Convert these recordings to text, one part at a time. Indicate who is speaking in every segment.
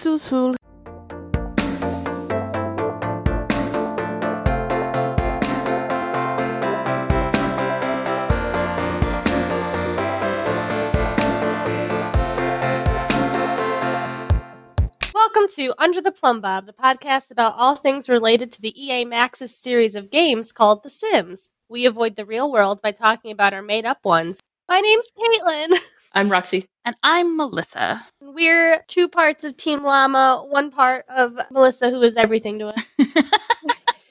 Speaker 1: Susul.
Speaker 2: Welcome to Under the Plumbob, the podcast about all things related to the EA Maxis series of games called The Sims. We avoid the real world by talking about our made-up ones. My name's Caitlin.
Speaker 3: I'm Roxy.
Speaker 4: And I'm Melissa.
Speaker 2: We're two parts of Team Llama, one part of Melissa, who is everything to us.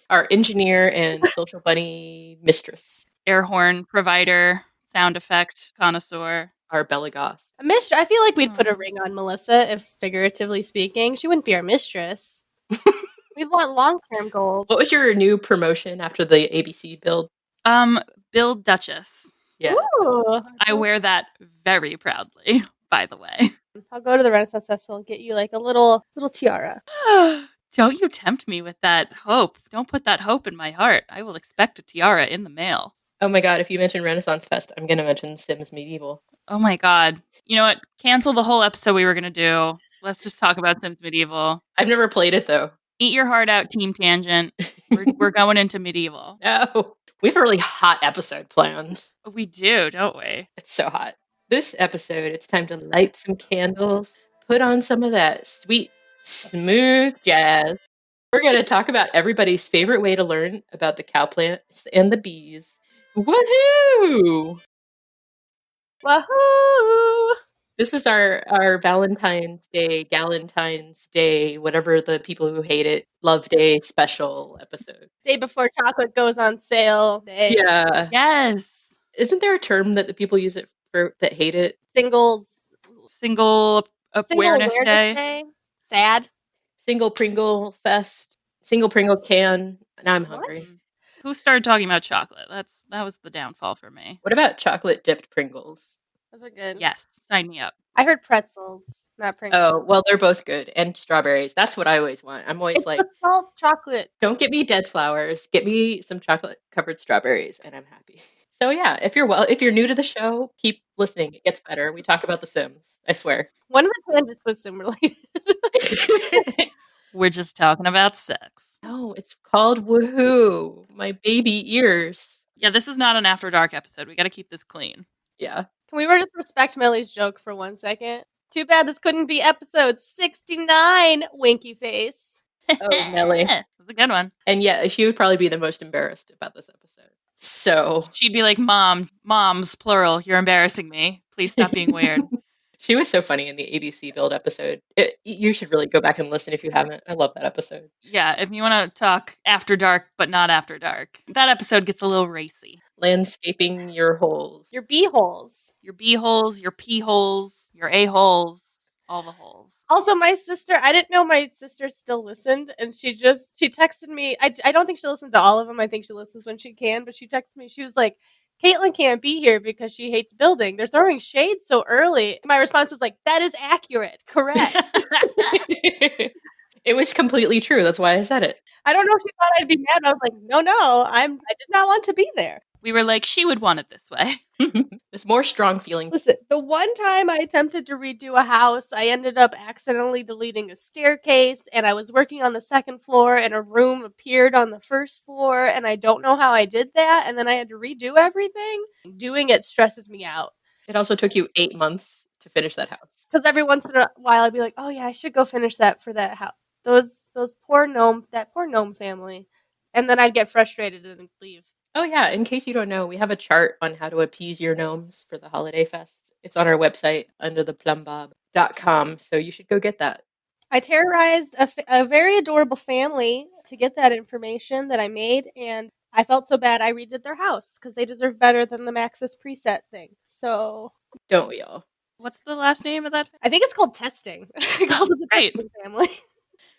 Speaker 3: Our engineer and social bunny mistress.
Speaker 4: Air horn provider, sound effect connoisseur.
Speaker 3: Our Belagoth.
Speaker 2: I feel like we'd put a ring on Melissa, if figuratively speaking. She wouldn't be our mistress. We want long-term goals.
Speaker 3: What was your new promotion after the ABC build?
Speaker 4: Build Duchess.
Speaker 3: Yeah.
Speaker 2: Ooh.
Speaker 4: I wear that very proudly, by the way.
Speaker 2: I'll go to the Renaissance Festival and get you like a little tiara.
Speaker 4: Don't you tempt me with that hope. Don't put that hope in my heart. I will expect a tiara in the mail.
Speaker 3: Oh my god, if you mention Renaissance Fest, I'm going to mention Sims Medieval.
Speaker 4: Oh my god. You know what? Cancel the whole episode we were going to do. Let's just talk about Sims Medieval.
Speaker 3: I've never played it, though.
Speaker 4: Eat your heart out, Team Tangent. We're going into Medieval.
Speaker 3: No. We have a really hot episode planned.
Speaker 4: We do, don't we?
Speaker 3: It's so hot. This episode, it's time to light some candles, put on some of that sweet, smooth jazz. We're going to talk about everybody's favorite way to learn about the cowplants and the bees. Woohoo!
Speaker 2: Wahoo!
Speaker 3: This is our Valentine's Day, Galentine's Day, whatever the people who hate it, Love Day special episode.
Speaker 2: Day before chocolate goes on sale. Day.
Speaker 3: Yeah.
Speaker 4: Yes.
Speaker 3: Isn't there a term that the people use it for that hate it?
Speaker 2: Single
Speaker 4: Awareness Day.
Speaker 2: Sad.
Speaker 3: Single Pringle Fest. Single Pringle can. Now I'm hungry.
Speaker 2: What?
Speaker 4: Who started talking about chocolate? That was the downfall for me.
Speaker 3: What about chocolate dipped Pringles?
Speaker 2: Those are good.
Speaker 4: Yes, sign me up.
Speaker 2: I heard pretzels, not Pringles.
Speaker 3: Oh, well, they're both good. And strawberries. That's what I always want. I'm always
Speaker 2: It's
Speaker 3: like,
Speaker 2: the salt chocolate.
Speaker 3: don't get me dead flowers. Get me some chocolate covered strawberries, and I'm happy. So yeah, if you're new to the show, keep listening. It gets better. We talk about The Sims. I swear.
Speaker 2: One of the tangents was Sim related.
Speaker 4: We're just talking about sex.
Speaker 3: No, it's called Woohoo. My baby ears.
Speaker 4: Yeah, this is not an After Dark episode. We got to keep this clean.
Speaker 3: Yeah.
Speaker 2: Can we just respect Millie's joke for 1 second? Too bad this couldn't be episode 69, winky face.
Speaker 3: Oh, Melly.
Speaker 4: That's a good one.
Speaker 3: And yeah, she would probably be the most embarrassed about this episode. So
Speaker 4: She'd be like, moms, plural, you're embarrassing me. Please stop being weird.
Speaker 3: she was so funny in the ABC build episode. You should really go back and listen if you haven't. I love that episode.
Speaker 4: Yeah, if you want to talk After Dark, but not After Dark, that episode gets a little racy.
Speaker 3: Landscaping your holes.
Speaker 2: Your bee holes.
Speaker 4: Your B holes, your P holes, your A holes, all the holes.
Speaker 2: Also, my sister, I didn't know my sister still listened, and she texted me. I don't think she listens to all of them. I think she listens when she can, but she texted me. She was like, Caitlin can't be here because she hates building. They're throwing shade so early. My response was like, that is accurate. Correct.
Speaker 3: It was completely true. That's why I said it.
Speaker 2: I don't know if she thought I'd be mad. I was like, no, I did not want to be there.
Speaker 4: We were like, she would want it this way.
Speaker 3: There's more strong feelings.
Speaker 2: Listen, the one time I attempted to redo a house, I ended up accidentally deleting a staircase, and I was working on the second floor, and a room appeared on the first floor, and I don't know how I did that, and then I had to redo everything. Doing it stresses me out.
Speaker 3: It also took you 8 months to finish that house.
Speaker 2: Because every once in a while I'd be like, oh yeah, I should go finish that for that house. That poor gnome family. And then I'd get frustrated and leave.
Speaker 3: Oh yeah, in case you don't know, we have a chart on how to appease your gnomes for the holiday fest. It's on our website, undertheplumbob.com, so you should go get that.
Speaker 2: I terrorized a very adorable family to get that information that I made, and I felt so bad I redid their house, because they deserve better than the Maxis preset thing. So...
Speaker 3: Don't we all?
Speaker 4: What's the last name of that?
Speaker 2: I think it's called testing. I called it the
Speaker 4: Right.
Speaker 2: testing family.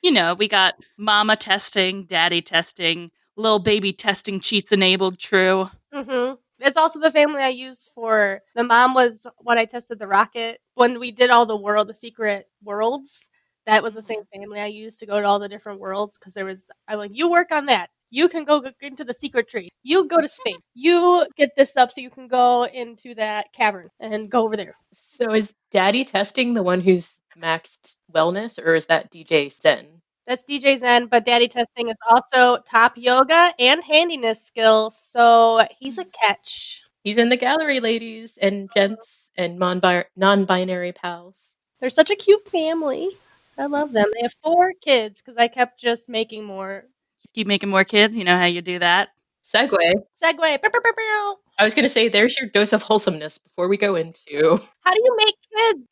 Speaker 4: You know, we got mama testing, daddy testing, little baby testing cheats enabled, true.
Speaker 2: Mm-hmm. It's also the family I used for, the mom was when I tested the rocket. When we did all the secret worlds, that was the same family I used to go to all the different worlds, because I'm like, you work on that. You can go into the secret tree. You go to Spain. You get this up so you can go into that cavern and go over there.
Speaker 3: So is Daddy testing the one who's maxed wellness, or is that DJ Zen?
Speaker 2: That's DJ Zen, but daddy testing is also top yoga and handiness skill, so he's a catch.
Speaker 3: He's in the gallery, ladies and gents and non-binary pals.
Speaker 2: They're such a cute family. I love them. They have 4 kids because I kept just making more.
Speaker 4: Keep making more kids. You know how you do that.
Speaker 3: Segue.
Speaker 2: Segue. Bow, bow, bow, bow.
Speaker 3: I was going to say, there's your dose of wholesomeness before we go into...
Speaker 2: How do you make kids?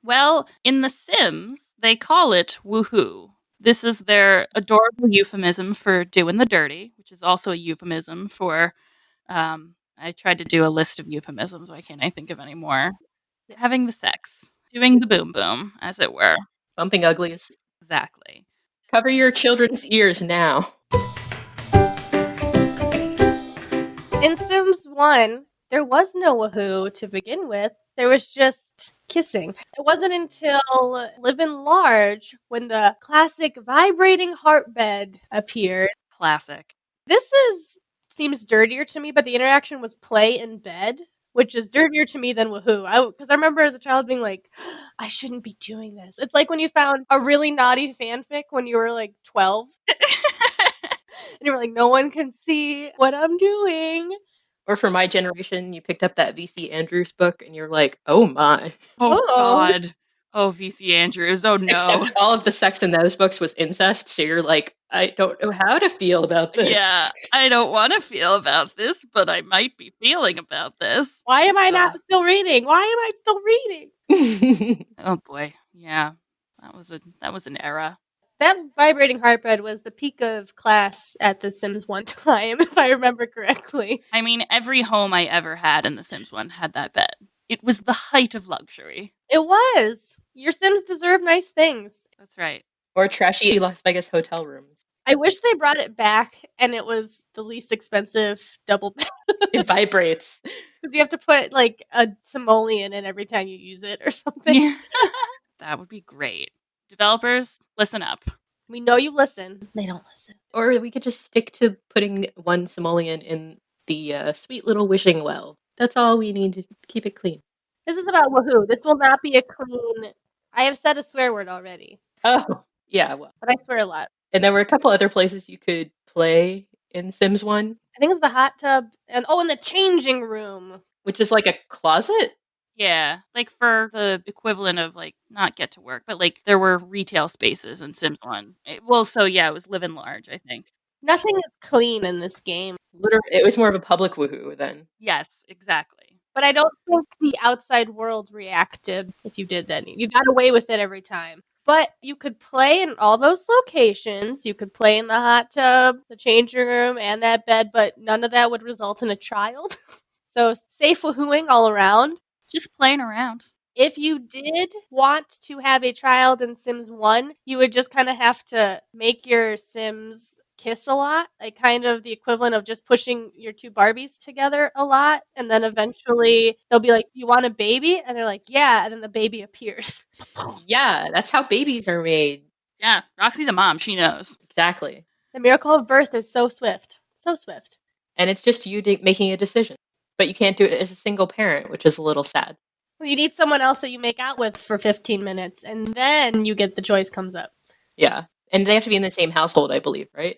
Speaker 4: Well, in The Sims, they call it woohoo. This is their adorable euphemism for doing the dirty, which is also a euphemism for, I tried to do a list of euphemisms. Why can't I think of any more? Having the sex. Doing the boom boom, as it were.
Speaker 3: Bumping uglies.
Speaker 4: Exactly.
Speaker 3: Cover your children's ears now.
Speaker 2: In Sims 1, there was no woohoo to begin with. There was just kissing. It wasn't until Living Large when the classic vibrating heartbed appeared.
Speaker 4: Classic.
Speaker 2: This seems dirtier to me, but the interaction was play in bed, which is dirtier to me than woohoo. Because I remember as a child being like, I shouldn't be doing this. It's like when you found a really naughty fanfic when you were like 12. And you were like, no one can see what I'm doing.
Speaker 3: Or for my generation, you picked up that VC Andrews book and you're like, oh my.
Speaker 4: Oh,
Speaker 2: Oh.
Speaker 4: God. Oh, VC Andrews. Oh, no.
Speaker 3: Except all of the sex in those books was incest, so you're like, I don't know how to feel about this.
Speaker 4: Yeah, I don't want to feel about this, but I might be feeling about this.
Speaker 2: Why am I not still reading? Why am I still reading?
Speaker 4: Oh, boy. Yeah. That was an era.
Speaker 2: That vibrating heartbed was the peak of class at The Sims 1 time, if I remember correctly.
Speaker 4: I mean, every home I ever had in The Sims 1 had that bed. It was the height of luxury.
Speaker 2: It was. Your Sims deserve nice things.
Speaker 4: That's right.
Speaker 3: Or trashy Las Vegas hotel rooms.
Speaker 2: I wish they brought it back and it was the least expensive double bed.
Speaker 3: It vibrates.
Speaker 2: Because you have to put like a simoleon in every time you use it or something.
Speaker 4: Yeah. That would be great. Developers, listen up.
Speaker 2: We know you listen. They don't listen.
Speaker 3: Or we could just stick to putting one simoleon in the sweet little wishing well. That's all we need to keep it clean.
Speaker 2: This is about woohoo. This will not be a clean... I have said a swear word already.
Speaker 3: Oh, yeah, well.
Speaker 2: But I swear a lot.
Speaker 3: And there were a couple other places you could play in Sims 1.
Speaker 2: I think it's the hot tub and in the changing room.
Speaker 3: Which is like a closet?
Speaker 4: Yeah, like for the equivalent of like not get to work, but like there were retail spaces in Sims 1. It was Living Large, I think.
Speaker 2: Nothing is clean in this game.
Speaker 3: Literally, it was more of a public woohoo then.
Speaker 4: Yes, exactly.
Speaker 2: But I don't think the outside world reacted if you did that. You got away with it every time. But you could play in all those locations. You could play in the hot tub, the changing room, and that bed, but none of that would result in a child. So safe woohooing all around.
Speaker 4: Just playing around.
Speaker 2: If you did want to have a child in Sims 1, you would just kind of have to make your Sims kiss a lot, like kind of the equivalent of just pushing your 2 Barbies together a lot, and then eventually they'll be like, you want a baby? And they're like, yeah, and then the baby appears.
Speaker 3: Yeah, that's how babies are made.
Speaker 4: Yeah, Roxy's a mom. She knows.
Speaker 3: Exactly.
Speaker 2: The miracle of birth is so swift. So swift.
Speaker 3: And it's just you making a decision. But you can't do it as a single parent, which is a little sad.
Speaker 2: Well, you need someone else that you make out with for 15 minutes, and then you get the choice comes up.
Speaker 3: Yeah. And they have to be in the same household, I believe, right?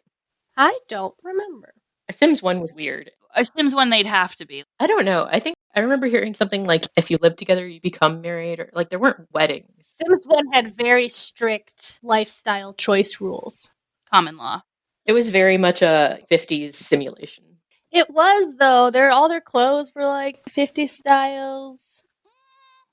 Speaker 2: I don't remember.
Speaker 3: A Sims 1 was weird.
Speaker 4: A Sims 1, they'd have to be.
Speaker 3: I don't know. I remember hearing something like if you live together, you become married, or like there weren't weddings.
Speaker 2: Sims 1 had very strict lifestyle choice rules.
Speaker 4: Common law.
Speaker 3: It was very much a 50s simulation.
Speaker 2: It was, though. All their clothes were like 50 styles.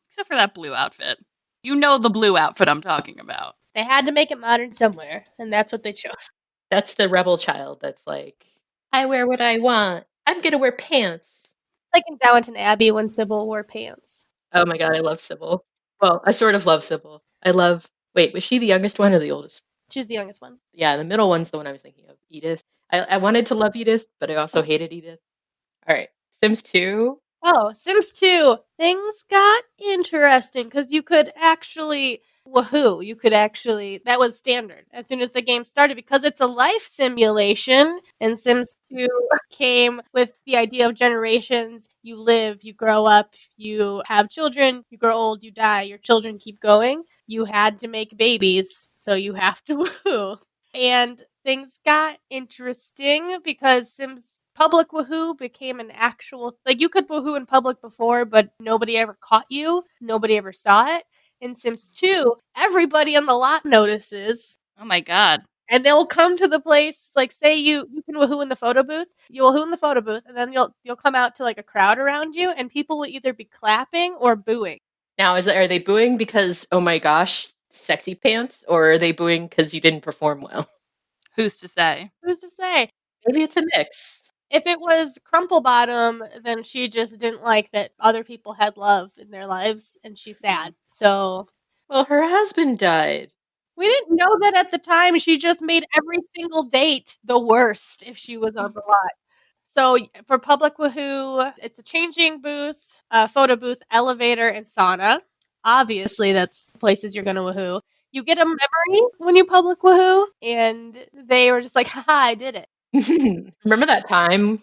Speaker 4: Except for that blue outfit. You know the blue outfit I'm talking about.
Speaker 2: They had to make it modern somewhere, and that's what they chose.
Speaker 3: That's the rebel child that's like, I wear what I want. I'm going to wear pants.
Speaker 2: Like in Downton Abbey when Sybil wore pants.
Speaker 3: Oh my god, I love Sybil. Well, I sort of love Sybil. Wait, was she the youngest one or the oldest?
Speaker 2: She's the youngest one.
Speaker 3: Yeah, the middle one's the one I was thinking of. Edith. I wanted to love Edith, but I also hated Edith. All right, Sims 2.
Speaker 2: Oh, Sims 2. Things got interesting because you could actually... Woohoo. That was standard as soon as the game started because it's a life simulation, and Sims 2 came with the idea of generations. You live, you grow up, you have children, you grow old, you die, your children keep going. you had to make babies, so you have to woohoo. And things got interesting because Sims public woohoo became an actual, like, you could woohoo in public before, but nobody ever caught you. Nobody ever saw it. In Sims 2, everybody on the lot notices.
Speaker 4: Oh my god.
Speaker 2: And they'll come to the place, like, say you can woohoo in the photo booth. You'll woohoo in the photo booth, and then you'll come out to, like, a crowd around you, and people will either be clapping or booing.
Speaker 3: Now, are they booing because, oh my gosh, sexy pants, or are they booing because you didn't perform well?
Speaker 4: Who's to say?
Speaker 2: Who's to say?
Speaker 3: Maybe it's a mix.
Speaker 2: If it was Crumple Bottom, then she just didn't like that other people had love in their lives, and she's sad. So,
Speaker 3: Well, her husband died.
Speaker 2: we didn't know that at the time. She just made every single date the worst if she was on the lot. So for public woohoo, it's a changing booth, a photo booth, elevator, and sauna. Obviously, that's places you're going to woohoo. You get a memory when you public woohoo, and they were just like, haha, I did it.
Speaker 3: Remember that time?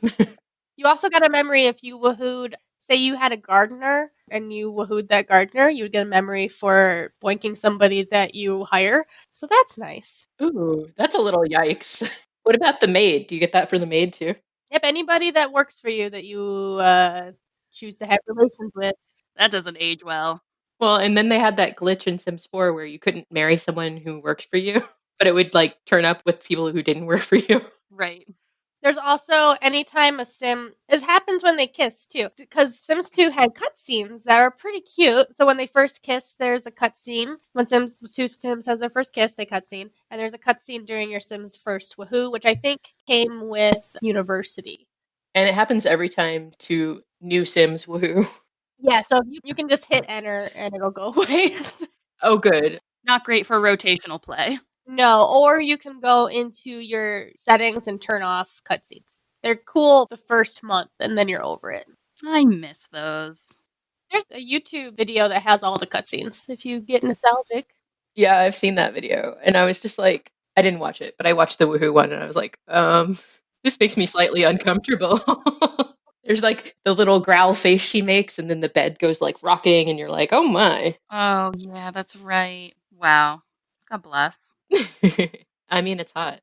Speaker 2: You also got a memory if you woohooed, say you had a gardener and you woohooed that gardener, you would get a memory for boinking somebody that you hire. So that's nice.
Speaker 3: Ooh, that's a little yikes. What about the maid? Do you get that for the maid too?
Speaker 2: Yep, anybody that works for you that you choose to have relations with.
Speaker 4: That doesn't age well.
Speaker 3: Well, and then they had that glitch in Sims 4 where you couldn't marry someone who works for you, but it would like turn up with people who didn't work for you.
Speaker 4: Right.
Speaker 2: There's also anytime a sim, it happens when they kiss too, because Sims 2 had cutscenes that are pretty cute. So when they first kiss, there's a cutscene. When Sims 2 Sims has their first kiss, they cutscene, and there's a cutscene during your Sims first woohoo, which I think came with University.
Speaker 3: And it happens every time to new Sims woohoo.
Speaker 2: Yeah, so you can just hit enter and it'll go away.
Speaker 3: Oh, good.
Speaker 4: Not great for rotational play.
Speaker 2: No, or you can go into your settings and turn off cutscenes. They're cool the first month, and then you're over it.
Speaker 4: I miss those.
Speaker 2: There's a YouTube video that has all the cutscenes if you get nostalgic.
Speaker 3: Yeah, I've seen that video. And I was just like, I didn't watch it, but I watched the woohoo one and I was like, this makes me slightly uncomfortable. There's like the little growl face she makes, and then the bed goes like rocking, and you're like, oh my.
Speaker 4: Oh, yeah, that's right. Wow. God bless.
Speaker 3: I mean, it's hot.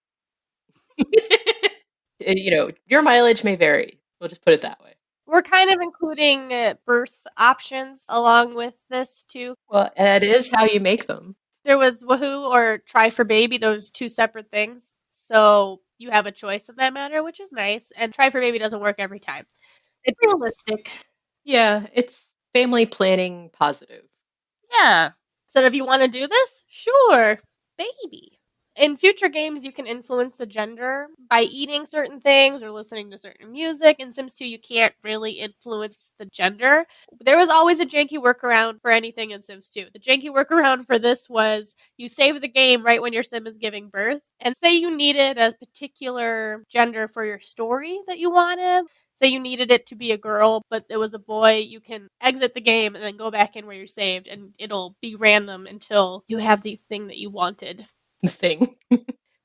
Speaker 3: Your mileage may vary. We'll just put it that way.
Speaker 2: We're kind of including birth options along with this too.
Speaker 3: Well, that is how you make them.
Speaker 2: There was woohoo or try for baby, those two separate things. So you have a choice in that matter, which is nice. And try for baby doesn't work every time. It's realistic.
Speaker 3: Yeah, it's family planning positive.
Speaker 4: Yeah.
Speaker 2: So if you want to do this, sure, baby. In future games, you can influence the gender by eating certain things or listening to certain music. In Sims 2, you can't really influence the gender. There was always a janky workaround for anything in Sims 2. The janky workaround for this was you save the game right when your sim is giving birth. And say you needed a particular gender for your story that you wanted. Say you needed it to be a girl, but it was a boy, you can exit the game and then go back in where you're saved, and it'll be random until you have the thing that you wanted.
Speaker 3: Thing.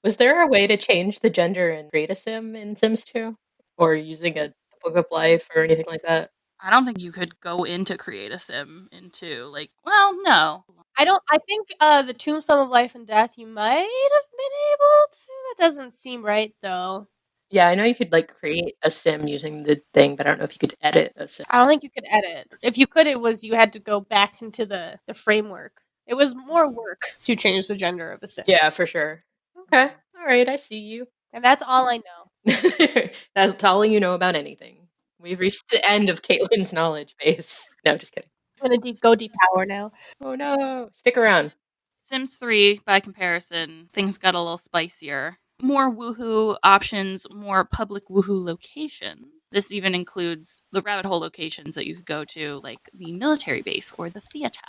Speaker 3: Was there a way to change the gender and create a sim in Sims 2? Or using a book of life or anything like that?
Speaker 4: I don't think you could go in to create a sim into, no.
Speaker 2: I think the Tombstone of Life and Death you might have been able to. That doesn't seem right, though.
Speaker 3: Yeah, I know you could create a sim using the thing, but I don't know if you could edit a sim.
Speaker 2: I don't think you could edit. If you could, it was you had to go back into the framework. It was more work to change the gender of a sim.
Speaker 3: Yeah, for sure. Okay. All right, I see you.
Speaker 2: And that's all I know.
Speaker 3: That's all you know about anything. We've reached the end of Caitlin's knowledge base. No, just kidding.
Speaker 2: I'm going to go deep power now.
Speaker 3: Oh no. Stick around.
Speaker 4: Sims 3, by comparison, things got a little spicier. More woohoo options, more public woohoo locations. This even includes the rabbit hole locations that you could go to, like the military base or the theater.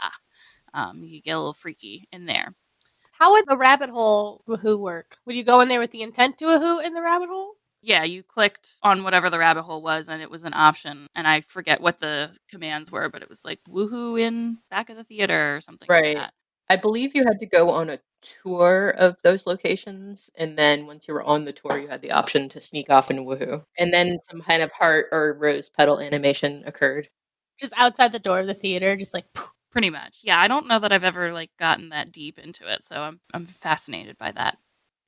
Speaker 4: You could get a little freaky in there.
Speaker 2: How would the rabbit hole woohoo work? Would you go in there with the intent to woohoo in the rabbit hole?
Speaker 4: Yeah, you clicked on whatever the rabbit hole was, and it was an option. And I forget what the commands were, but it was like woohoo in back of the theater or something like that.
Speaker 3: I believe you had to go on a tour of those locations, and then once you were on the tour, you had the option to sneak off and woohoo. And then some kind of heart or rose petal animation occurred.
Speaker 2: Just outside the door of the theater, just like, poof.
Speaker 4: Pretty much. Yeah, I don't know that I've ever like gotten that deep into it, so I'm fascinated by that.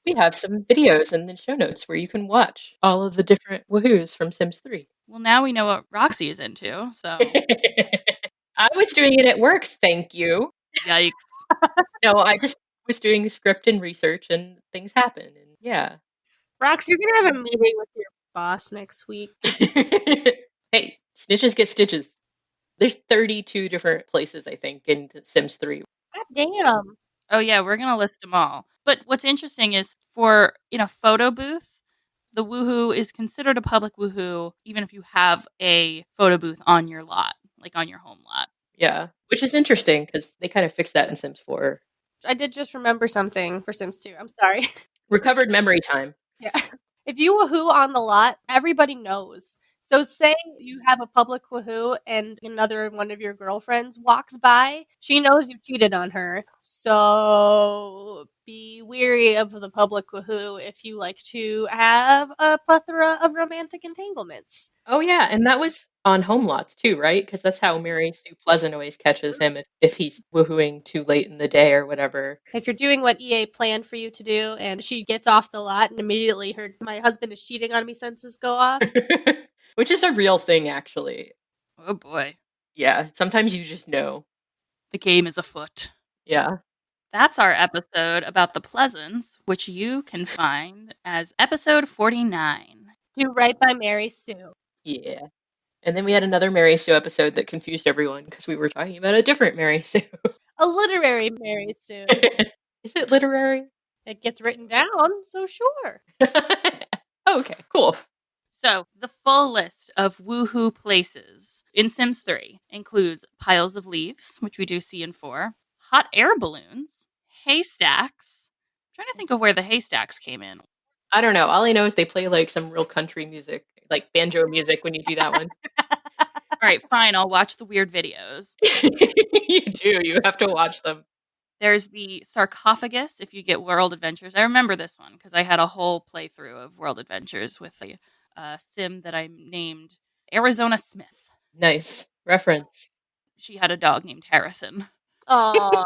Speaker 3: We have some videos in the show notes where you can watch all of the different woohoos from Sims 3.
Speaker 4: Well, now we know what Roxy is into, so
Speaker 3: I was doing it at work, thank you.
Speaker 4: yikes.
Speaker 3: No, I just was doing script and research and things happen. And yeah.
Speaker 2: Rox, you're gonna have a meeting with your boss next week.
Speaker 3: Hey, snitches get stitches. There's 32 different places, I think, in Sims 3.
Speaker 2: God damn.
Speaker 4: Oh yeah, we're gonna list them all. But what's interesting is for in a photo booth, the woohoo is considered a public woohoo, even if you have a photo booth on your lot, like on your home lot.
Speaker 3: Yeah, which is interesting because they kind of fixed that in Sims 4.
Speaker 2: I did just remember something for Sims 2. I'm sorry.
Speaker 3: Recovered memory time.
Speaker 2: Yeah. If you woohoo on the lot, everybody knows. So say you have a public woohoo and another one of your girlfriends walks by, she knows you cheated on her. So be weary of the public woohoo if you like to have a plethora of romantic entanglements.
Speaker 3: Oh, yeah, and that was on home lots too, right? Because that's how Mary Sue Pleasant always catches him if he's woohooing too late in the day or whatever.
Speaker 2: If you're doing what EA planned for you to do and she gets off the lot and immediately my husband is cheating on me senses go off.
Speaker 3: Which is a real thing, actually.
Speaker 4: Oh boy.
Speaker 3: Yeah, sometimes you just know.
Speaker 4: The game is afoot.
Speaker 3: Yeah.
Speaker 4: That's our episode about the Pleasants, which you can find as episode 49.
Speaker 2: Do right by Mary Sue.
Speaker 3: Yeah. And then we had another Mary Sue episode that confused everyone because we were talking about a different Mary Sue.
Speaker 2: A literary Mary Sue.
Speaker 3: Is it literary?
Speaker 2: It gets written down, so sure.
Speaker 3: Okay, cool.
Speaker 4: So, the full list of woohoo places in Sims 3 includes piles of leaves, which we do see in 4, hot air balloons, haystacks. I'm trying to think of where the haystacks came in.
Speaker 3: I don't know. All I know is they play like some real country music, like banjo music when you do that one.
Speaker 4: All right, fine. I'll watch the weird videos.
Speaker 3: You do. You have to watch them.
Speaker 4: There's the sarcophagus if you get World Adventures. I remember this one because I had a whole playthrough of World Adventures with a sim that I named Arizona Smith.
Speaker 3: Nice reference.
Speaker 4: She had a dog named Harrison.
Speaker 2: Aww.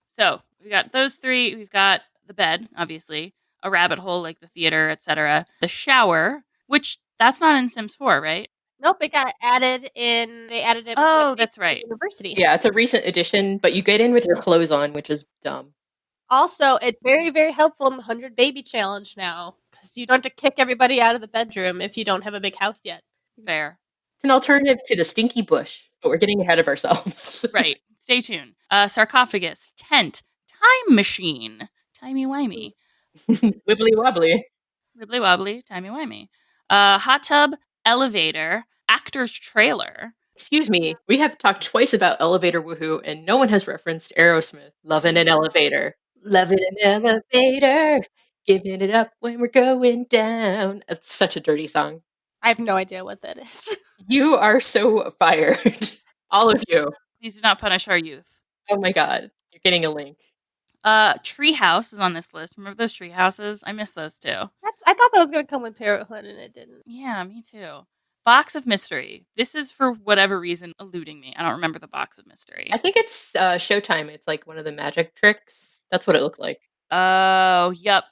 Speaker 4: So we got those 3. We've got the bed, obviously, a rabbit hole like the theater, etc. The shower, which that's not in Sims 4, right?
Speaker 2: Nope, it got added in. They added it.
Speaker 4: Oh, that's right.
Speaker 2: University.
Speaker 3: Yeah, it's a recent addition, but you get in with your clothes on, which is dumb.
Speaker 2: Also, it's very, very helpful in the 100 Baby Challenge now because you don't have to kick everybody out of the bedroom if you don't have a big house yet.
Speaker 4: Fair.
Speaker 3: It's an alternative to the stinky bush, but we're getting ahead of ourselves.
Speaker 4: Right. Stay tuned. Sarcophagus, tent, time machine, timey-wimey.
Speaker 3: Wibbly wobbly.
Speaker 4: Wibbly wobbly, timey-wimey. Hot tub, elevator, actor's trailer.
Speaker 3: Excuse me, we have talked twice about elevator woohoo, and no one has referenced Aerosmith. Loving an elevator. Loving an elevator. Giving it up when we're going down. It's such a dirty song.
Speaker 2: I have no idea what that is.
Speaker 3: You are so fired. All of you.
Speaker 4: Please do not punish our youth.
Speaker 3: Oh my god. You're getting a link.
Speaker 4: Treehouse is on this list. Remember those tree houses? I miss those too.
Speaker 2: I thought that was going to come with Parenthood, and it didn't.
Speaker 4: Yeah, me too. Box of Mystery. This is for whatever reason eluding me. I don't remember the Box of Mystery.
Speaker 3: I think it's Showtime. It's like one of the magic tricks. That's what it looked like.
Speaker 4: Oh, yep.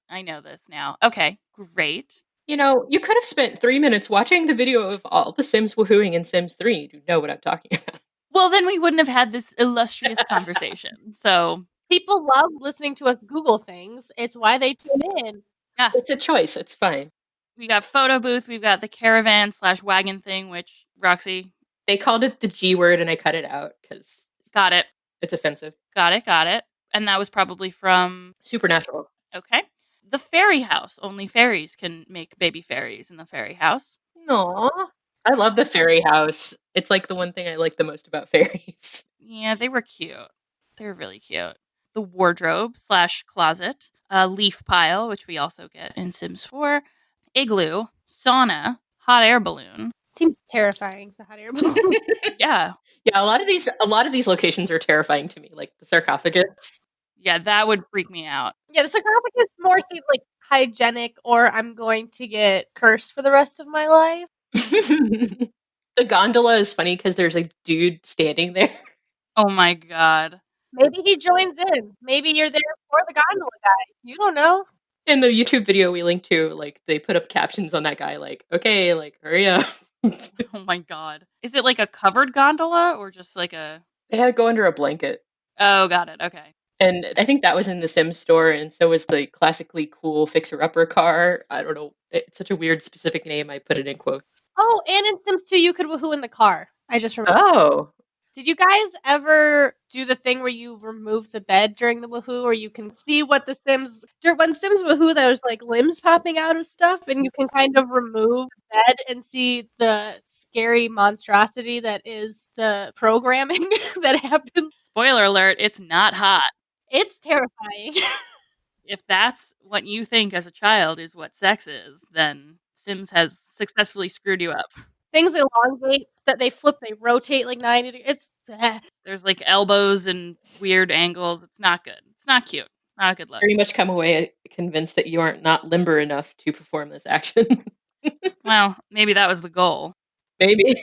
Speaker 4: I know this now. Okay, great.
Speaker 3: You know, you could have spent 3 minutes watching the video of all the Sims woohooing in Sims 3 to know what I'm talking about.
Speaker 4: Well, then we wouldn't have had this illustrious conversation. So
Speaker 2: people love listening to us Google things. It's why they tune in.
Speaker 4: Yeah,
Speaker 3: It's a choice. It's fine.
Speaker 4: we got photo booth. We've got the caravan/wagon thing, which Roxy
Speaker 3: They called it the G word and I cut it out because
Speaker 4: got it.
Speaker 3: it's offensive.
Speaker 4: Got it. And that was probably from
Speaker 3: Supernatural.
Speaker 4: okay. The fairy house. Only fairies can make baby fairies in the fairy house.
Speaker 3: No. I love the fairy house. It's like the one thing I like the most about fairies.
Speaker 4: Yeah, they were cute. They were really cute. The wardrobe/closet, a leaf pile, which we also get in Sims 4, igloo, sauna, hot air balloon.
Speaker 2: Seems terrifying, the hot air balloon.
Speaker 4: Yeah.
Speaker 3: Yeah, a lot of these locations are terrifying to me, like the sarcophagus.
Speaker 4: Yeah, that would freak me out.
Speaker 2: Yeah, the sarcophagus more seems like hygienic, or I'm going to get cursed for the rest of my life.
Speaker 3: The gondola is funny because there's a dude standing there.
Speaker 4: Oh my god.
Speaker 2: Maybe he joins in. Maybe you're there for the gondola guy. You don't know.
Speaker 3: In the YouTube video we linked to, like, they put up captions on that guy, like, okay, like, hurry up.
Speaker 4: Oh my god. Is it like a covered gondola or just like a...
Speaker 3: They had to go under a blanket.
Speaker 4: Oh, got it. Okay.
Speaker 3: And I think that was in the Sims store, and so was the classically cool fixer-upper car. I don't know. It's such a weird specific name. I put it in quotes.
Speaker 2: Oh, and in Sims 2, you could woohoo in the car. I just remember.
Speaker 3: Oh.
Speaker 2: Did you guys ever do the thing where you remove the bed during the woohoo, or you can see what the Sims... When Sims woohoo, there's like limbs popping out of stuff, and you can kind of remove the bed and see the scary monstrosity that is the programming that happens.
Speaker 4: Spoiler alert, it's not hot.
Speaker 2: It's terrifying.
Speaker 4: If that's what you think as a child is what sex is, then Sims has successfully screwed you up.
Speaker 2: Things elongate, that they flip, they rotate like 90 degrees. It's...
Speaker 4: There's like elbows and weird angles. It's not good. It's not cute. Not a good look.
Speaker 3: Pretty much come away convinced that you aren't not limber enough to perform this action.
Speaker 4: Well, maybe that was the goal.
Speaker 3: Maybe.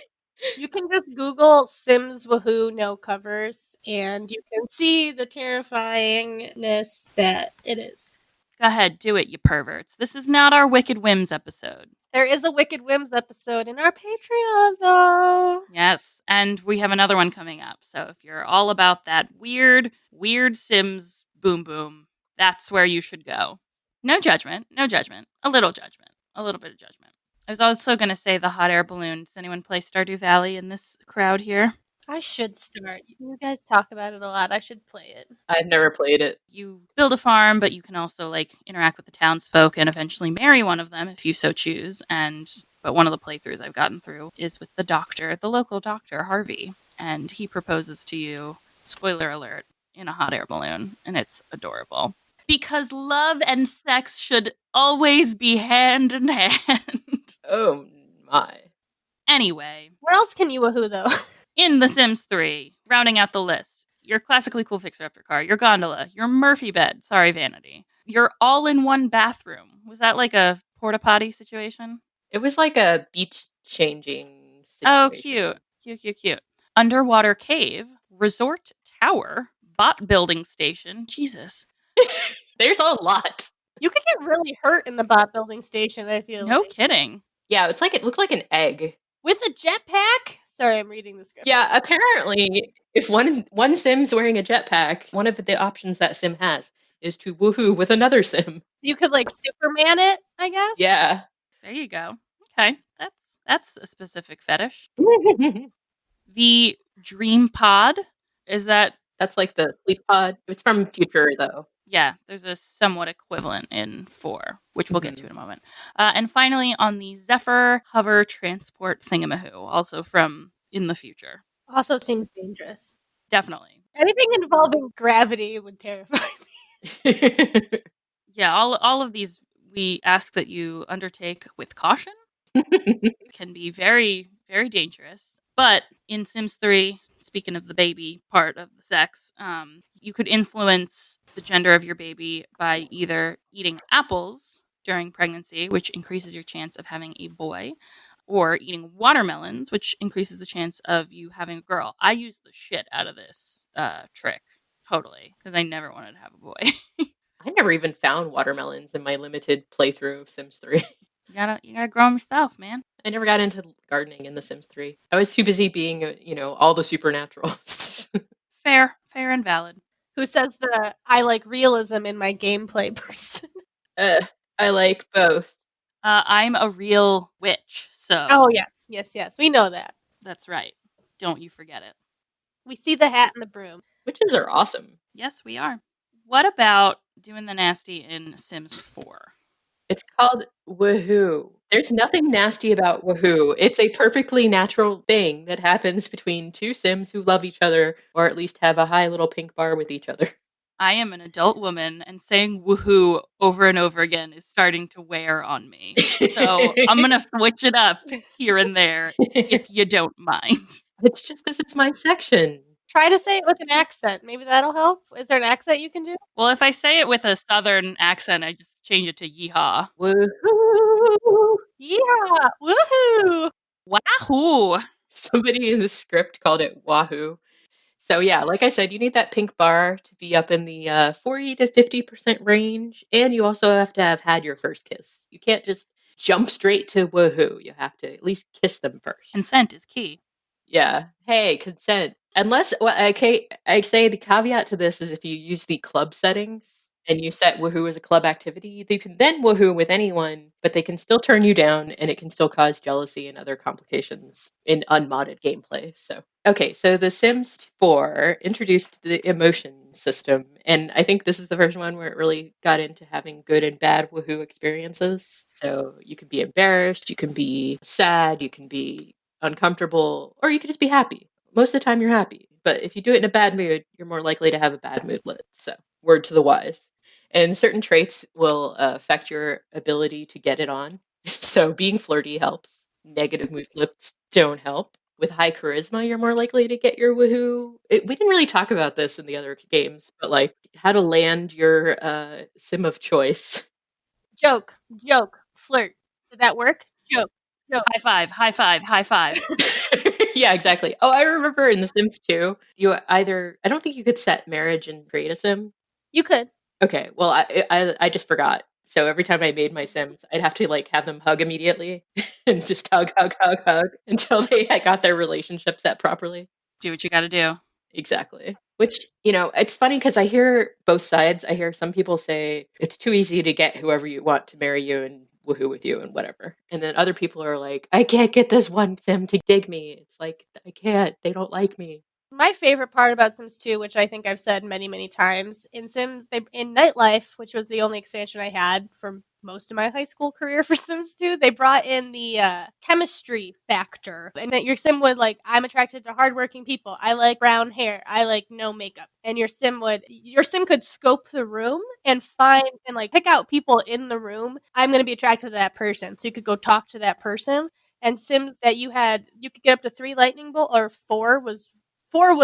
Speaker 2: You can just Google Sims Woohoo no covers, and you can see the terrifyingness that it is.
Speaker 4: Go ahead, do it, you perverts. This is not our Wicked Whims episode.
Speaker 2: There is a Wicked Whims episode in our Patreon, though.
Speaker 4: Yes, and we have another one coming up. So if you're all about that weird Sims boom boom, that's where you should go. No judgment. A little judgment. A little bit of judgment. I was also going to say the hot air balloon. Does anyone play Stardew Valley in this crowd here?
Speaker 2: I should start. You guys talk about it a lot. I should play it.
Speaker 3: I've never played it.
Speaker 4: You build a farm, but you can also like interact with the townsfolk and eventually marry one of them if you so choose. But one of the playthroughs I've gotten through is with the local doctor, Harvey. And he proposes to you, spoiler alert, in a hot air balloon. And it's adorable. Because love and sex should always be hand in hand.
Speaker 3: Oh my.
Speaker 4: Anyway.
Speaker 2: Where else can you woohoo, though?
Speaker 4: In The Sims 3, rounding out the list, your classically cool fixer-upper car, your gondola, your Murphy bed, sorry, vanity, your all-in-one bathroom. Was that like a porta-potty situation?
Speaker 3: It was like a beach-changing situation.
Speaker 4: Oh, cute. Underwater cave, resort tower, bot building station. Jesus.
Speaker 3: There's a lot.
Speaker 2: You could get really hurt in the bot building station, I feel
Speaker 4: No
Speaker 2: like.
Speaker 4: kidding.
Speaker 3: Yeah, it's like it looked like an egg.
Speaker 2: With a jetpack? Sorry, I'm reading the script.
Speaker 3: Yeah, apparently, if one Sim's wearing a jetpack, one of the options that Sim has is to woohoo with another Sim.
Speaker 2: You could like Superman it, I guess?
Speaker 3: Yeah.
Speaker 4: There you go. Okay, that's a specific fetish. The dream pod, is that...
Speaker 3: That's like the sleep pod. It's from Future, though.
Speaker 4: Yeah, there's a somewhat equivalent in 4, which we'll get to in a moment. And finally, on the Zephyr hover transport thingamahoo, also from in the future.
Speaker 2: Also seems dangerous.
Speaker 4: Definitely.
Speaker 2: Anything involving gravity would terrify me.
Speaker 4: Yeah, all of these we ask that you undertake with caution. Can be very, very dangerous. But in Sims 3, speaking of the baby part of the sex, you could influence the gender of your baby by either eating apples during pregnancy, which increases your chance of having a boy, or eating watermelons, which increases the chance of you having a girl. I used the shit out of this trick, totally, because I never wanted to have a boy.
Speaker 3: I never even found watermelons in my limited playthrough of Sims 3.
Speaker 4: You gotta grow them yourself, man.
Speaker 3: I never got into gardening in The Sims 3. I was too busy being, all the supernaturals.
Speaker 4: Fair and valid.
Speaker 2: Who says the I like realism in my gameplay person?
Speaker 3: I like both.
Speaker 4: I'm a real witch, so...
Speaker 2: Oh, yes. We know that.
Speaker 4: That's right. Don't you forget it.
Speaker 2: We see the hat and the broom.
Speaker 3: Witches are awesome.
Speaker 4: Yes, we are. What about doing the nasty in Sims 4?
Speaker 3: It's called woohoo. There's nothing nasty about woohoo. It's a perfectly natural thing that happens between two Sims who love each other, or at least have a high little pink bar with each other.
Speaker 4: I am an adult woman, and saying woohoo over and over again is starting to wear on me. So I'm going to switch it up here and there, if you don't mind.
Speaker 3: It's just because it's my section.
Speaker 2: Try to say it with an accent. Maybe that'll help. Is there an accent you can do?
Speaker 4: Well, if I say it with a southern accent, I just change it to yeehaw.
Speaker 3: Woohoo!
Speaker 2: Yeah! Woohoo!
Speaker 4: Wahoo!
Speaker 3: Somebody in the script called it wahoo. So yeah, like I said, you need that pink bar to be up in the 40 to 50% range, and you also have to have had your first kiss. You can't just jump straight to woohoo. You have to at least kiss them first.
Speaker 4: Consent is key.
Speaker 3: Yeah. Hey, consent. Unless, well, okay, I say the caveat to this is if you use the club settings and you set woohoo as a club activity, they can then woohoo with anyone, but they can still turn you down and it can still cause jealousy and other complications in unmodded gameplay. So, okay, so The Sims 4 introduced the emotion system, and I think this is the first one where it really got into having good and bad woohoo experiences. So you can be embarrassed, you can be sad, you can be uncomfortable, or you could just be happy. Most of the time you're happy. But if you do it in a bad mood, you're more likely to have a bad mood lit. So, word to the wise. And certain traits will affect your ability to get it on. So, being flirty helps. Negative mood flips don't help. With high charisma, you're more likely to get your woohoo. We didn't really talk about this in the other games, but like how to land your sim of choice.
Speaker 2: Joke, flirt. Did that work? Joke.
Speaker 4: High five, high five, high five.
Speaker 3: Yeah, exactly. Oh, I remember in The Sims 2, I don't think you could set marriage and create a sim.
Speaker 2: You could.
Speaker 3: Okay, well, I just forgot. So every time I made my Sims, I'd have to like have them hug immediately and just hug until they had got their relationship set properly.
Speaker 4: Do what you got to do.
Speaker 3: Exactly. Which, it's funny because I hear both sides. I hear some people say it's too easy to get whoever you want to marry you and woohoo with you and whatever. And then other people are like, I can't get this one sim to dig me. It's like, I can't. They don't like me.
Speaker 2: My favorite part about Sims 2, which I think I've said many, many times, in Nightlife, which was the only expansion I had for most of my high school career for Sims 2, they brought in the chemistry factor. And that your sim would I'm attracted to hardworking people. I like brown hair. I like no makeup. And your sim could scope the room and find and pick out people in the room. I'm going to be attracted to that person. So you could go talk to that person. And Sims that you could get up to 3 lightning bolt, or 4 was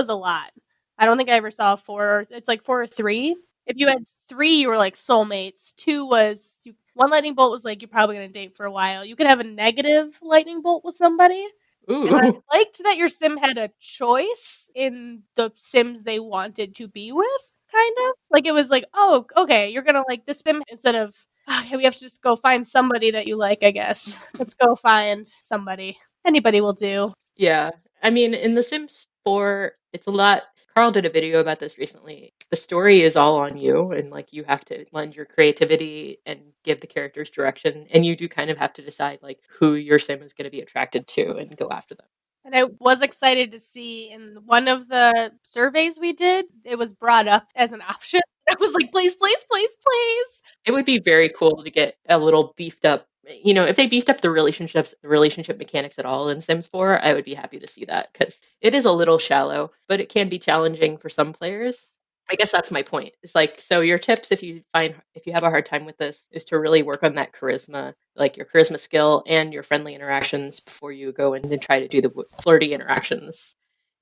Speaker 2: a lot. I don't think I ever saw 4. It's 4 or 3. If you had 3, you were soulmates. 2 was 1 lightning bolt was you're probably gonna date for a while. You could have a negative lightning bolt with somebody.
Speaker 3: Ooh.
Speaker 2: And I liked that your sim had a choice in the Sims they wanted to be with, kind of. It was oh, okay, you're gonna like this sim instead of okay, we have to just go find somebody that you like, I guess. Let's go find somebody. Anybody will do.
Speaker 3: Yeah. I mean, in The Sims 4, it's a lot. Carl did a video about this recently. The story is all on you, and you have to lend your creativity and give the characters direction. And you do kind of have to decide who your sim is going to be attracted to and go after them.
Speaker 2: And I was excited to see in one of the surveys we did, it was brought up as an option. I was like, please, please, please, please.
Speaker 3: It would be very cool to get a little beefed up. If they beefed up the relationship mechanics at all in Sims 4, I would be happy to see that because it is a little shallow, but it can be challenging for some players. I guess that's my point. It's so your tips, if you have a hard time with this, is to really work on that charisma, your charisma skill and your friendly interactions before you go in and try to do the flirty interactions.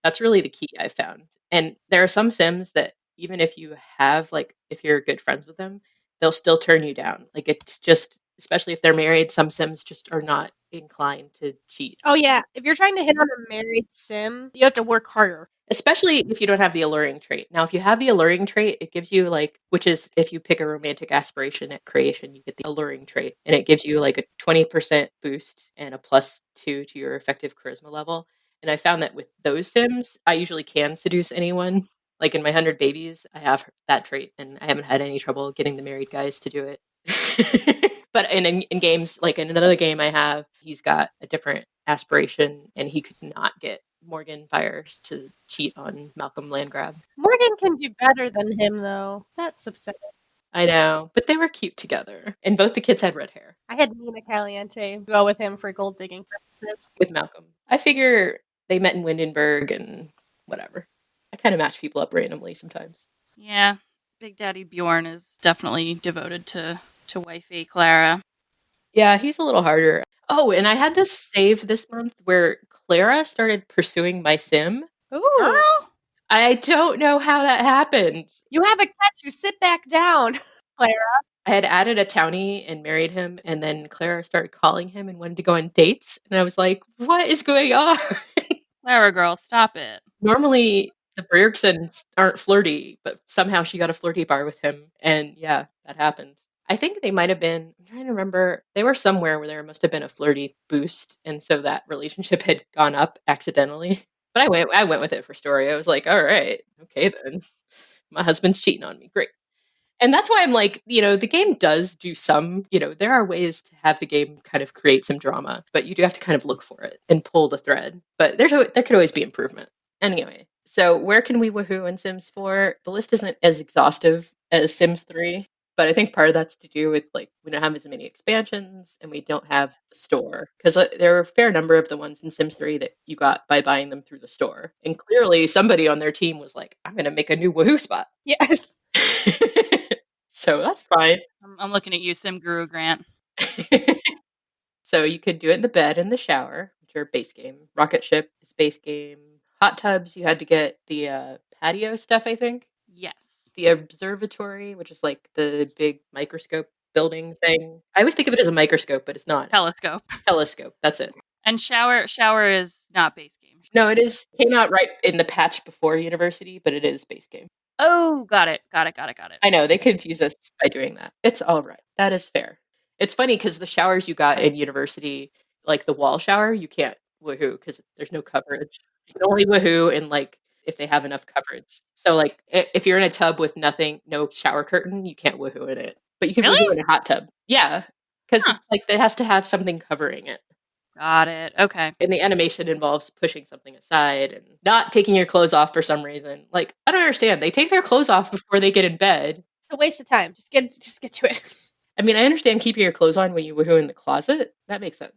Speaker 3: That's really the key I've found. And there are some Sims that even if you have, if you're good friends with them, they'll still turn you down. It's just, especially if they're married, some Sims just are not inclined to cheat.
Speaker 2: Oh, yeah. If you're trying to hit on a married Sim, you have to work harder.
Speaker 3: Especially if you don't have the alluring trait. Now, if you have the alluring trait, it gives you which is if you pick a romantic aspiration at creation, you get the alluring trait. And it gives you a 20% boost and a +2 to your effective charisma level. And I found that with those Sims, I usually can seduce anyone. In my 100 Babies, I have that trait, and I haven't had any trouble getting the married guys to do it. But in games, in another game I have, he's got a different aspiration, and he could not get Morgan Fires to cheat on Malcolm Landgrab.
Speaker 2: Morgan can do better than him, though. That's upsetting.
Speaker 3: I know, but they were cute together, and both the kids had red hair.
Speaker 2: I had Mina Caliente go with him for gold digging purposes.
Speaker 3: With Malcolm. I figure they met in Windenburg and whatever. I kind of match people up randomly sometimes.
Speaker 4: Yeah, Big Daddy Bjorn is definitely devoted to wifey Clara.
Speaker 3: Yeah, he's a little harder. Oh, and I had this save this month where Clara started pursuing my sim.
Speaker 2: Ooh.
Speaker 4: Girl?
Speaker 3: I don't know how that happened.
Speaker 2: You have a catch. You sit back down, Clara.
Speaker 3: I had added a townie and married him, and then Clara started calling him and wanted to go on dates. And I was like, what is going on?
Speaker 4: Clara girl, stop it.
Speaker 3: Normally, the Bjergsons aren't flirty, but somehow she got a flirty bar with him. And yeah, that happened. I think they might have been, I'm trying to remember, they were somewhere where there must have been a flirty boost. And so that relationship had gone up accidentally. But I went with it for story. I was like, all right, okay then. My husband's cheating on me. Great. And that's why I'm like, the game does do some, there are ways to have the game kind of create some drama, but you do have to kind of look for it and pull the thread. But there could always be improvement. Anyway, so where can we woohoo in Sims 4? The list isn't as exhaustive as Sims 3, but I think part of that's to do with we don't have as many expansions and we don't have the store. Because there are a fair number of the ones in Sims 3 that you got by buying them through the store. And clearly somebody on their team was like, I'm going to make a new woohoo spot.
Speaker 2: Yes.
Speaker 3: So that's fine.
Speaker 4: I'm looking at you, Sim Guru Grant.
Speaker 3: So you could do it in the bed and the shower, which are base game. Rocket ship is base game. Hot tubs, you had to get the patio stuff, I think.
Speaker 4: Yes.
Speaker 3: The observatory, which is like the big microscope building thing. I always think of it as a microscope, but it's not.
Speaker 4: Telescope.
Speaker 3: Telescope, that's it.
Speaker 4: And shower is not base game.
Speaker 3: No, it is. Came out right in the patch before University, but it is base game.
Speaker 4: Oh, got it.
Speaker 3: I know, they confuse us by doing that. It's all right. That is fair. It's funny because the showers you got in University, like the wall shower, you can't woohoo because there's no coverage. You can only woohoo in if they have enough coverage. So if you're in a tub with no shower curtain, you can't woohoo in it. But you can
Speaker 4: Really?
Speaker 3: woohoo in a hot tub. Yeah. Because it has to have something covering it.
Speaker 4: Got it. Okay.
Speaker 3: And the animation involves pushing something aside and not taking your clothes off for some reason. I don't understand. They take their clothes off before they get in bed.
Speaker 2: It's a waste of time. Just get to it.
Speaker 3: I mean, I understand keeping your clothes on when you woohoo in the closet. That makes sense.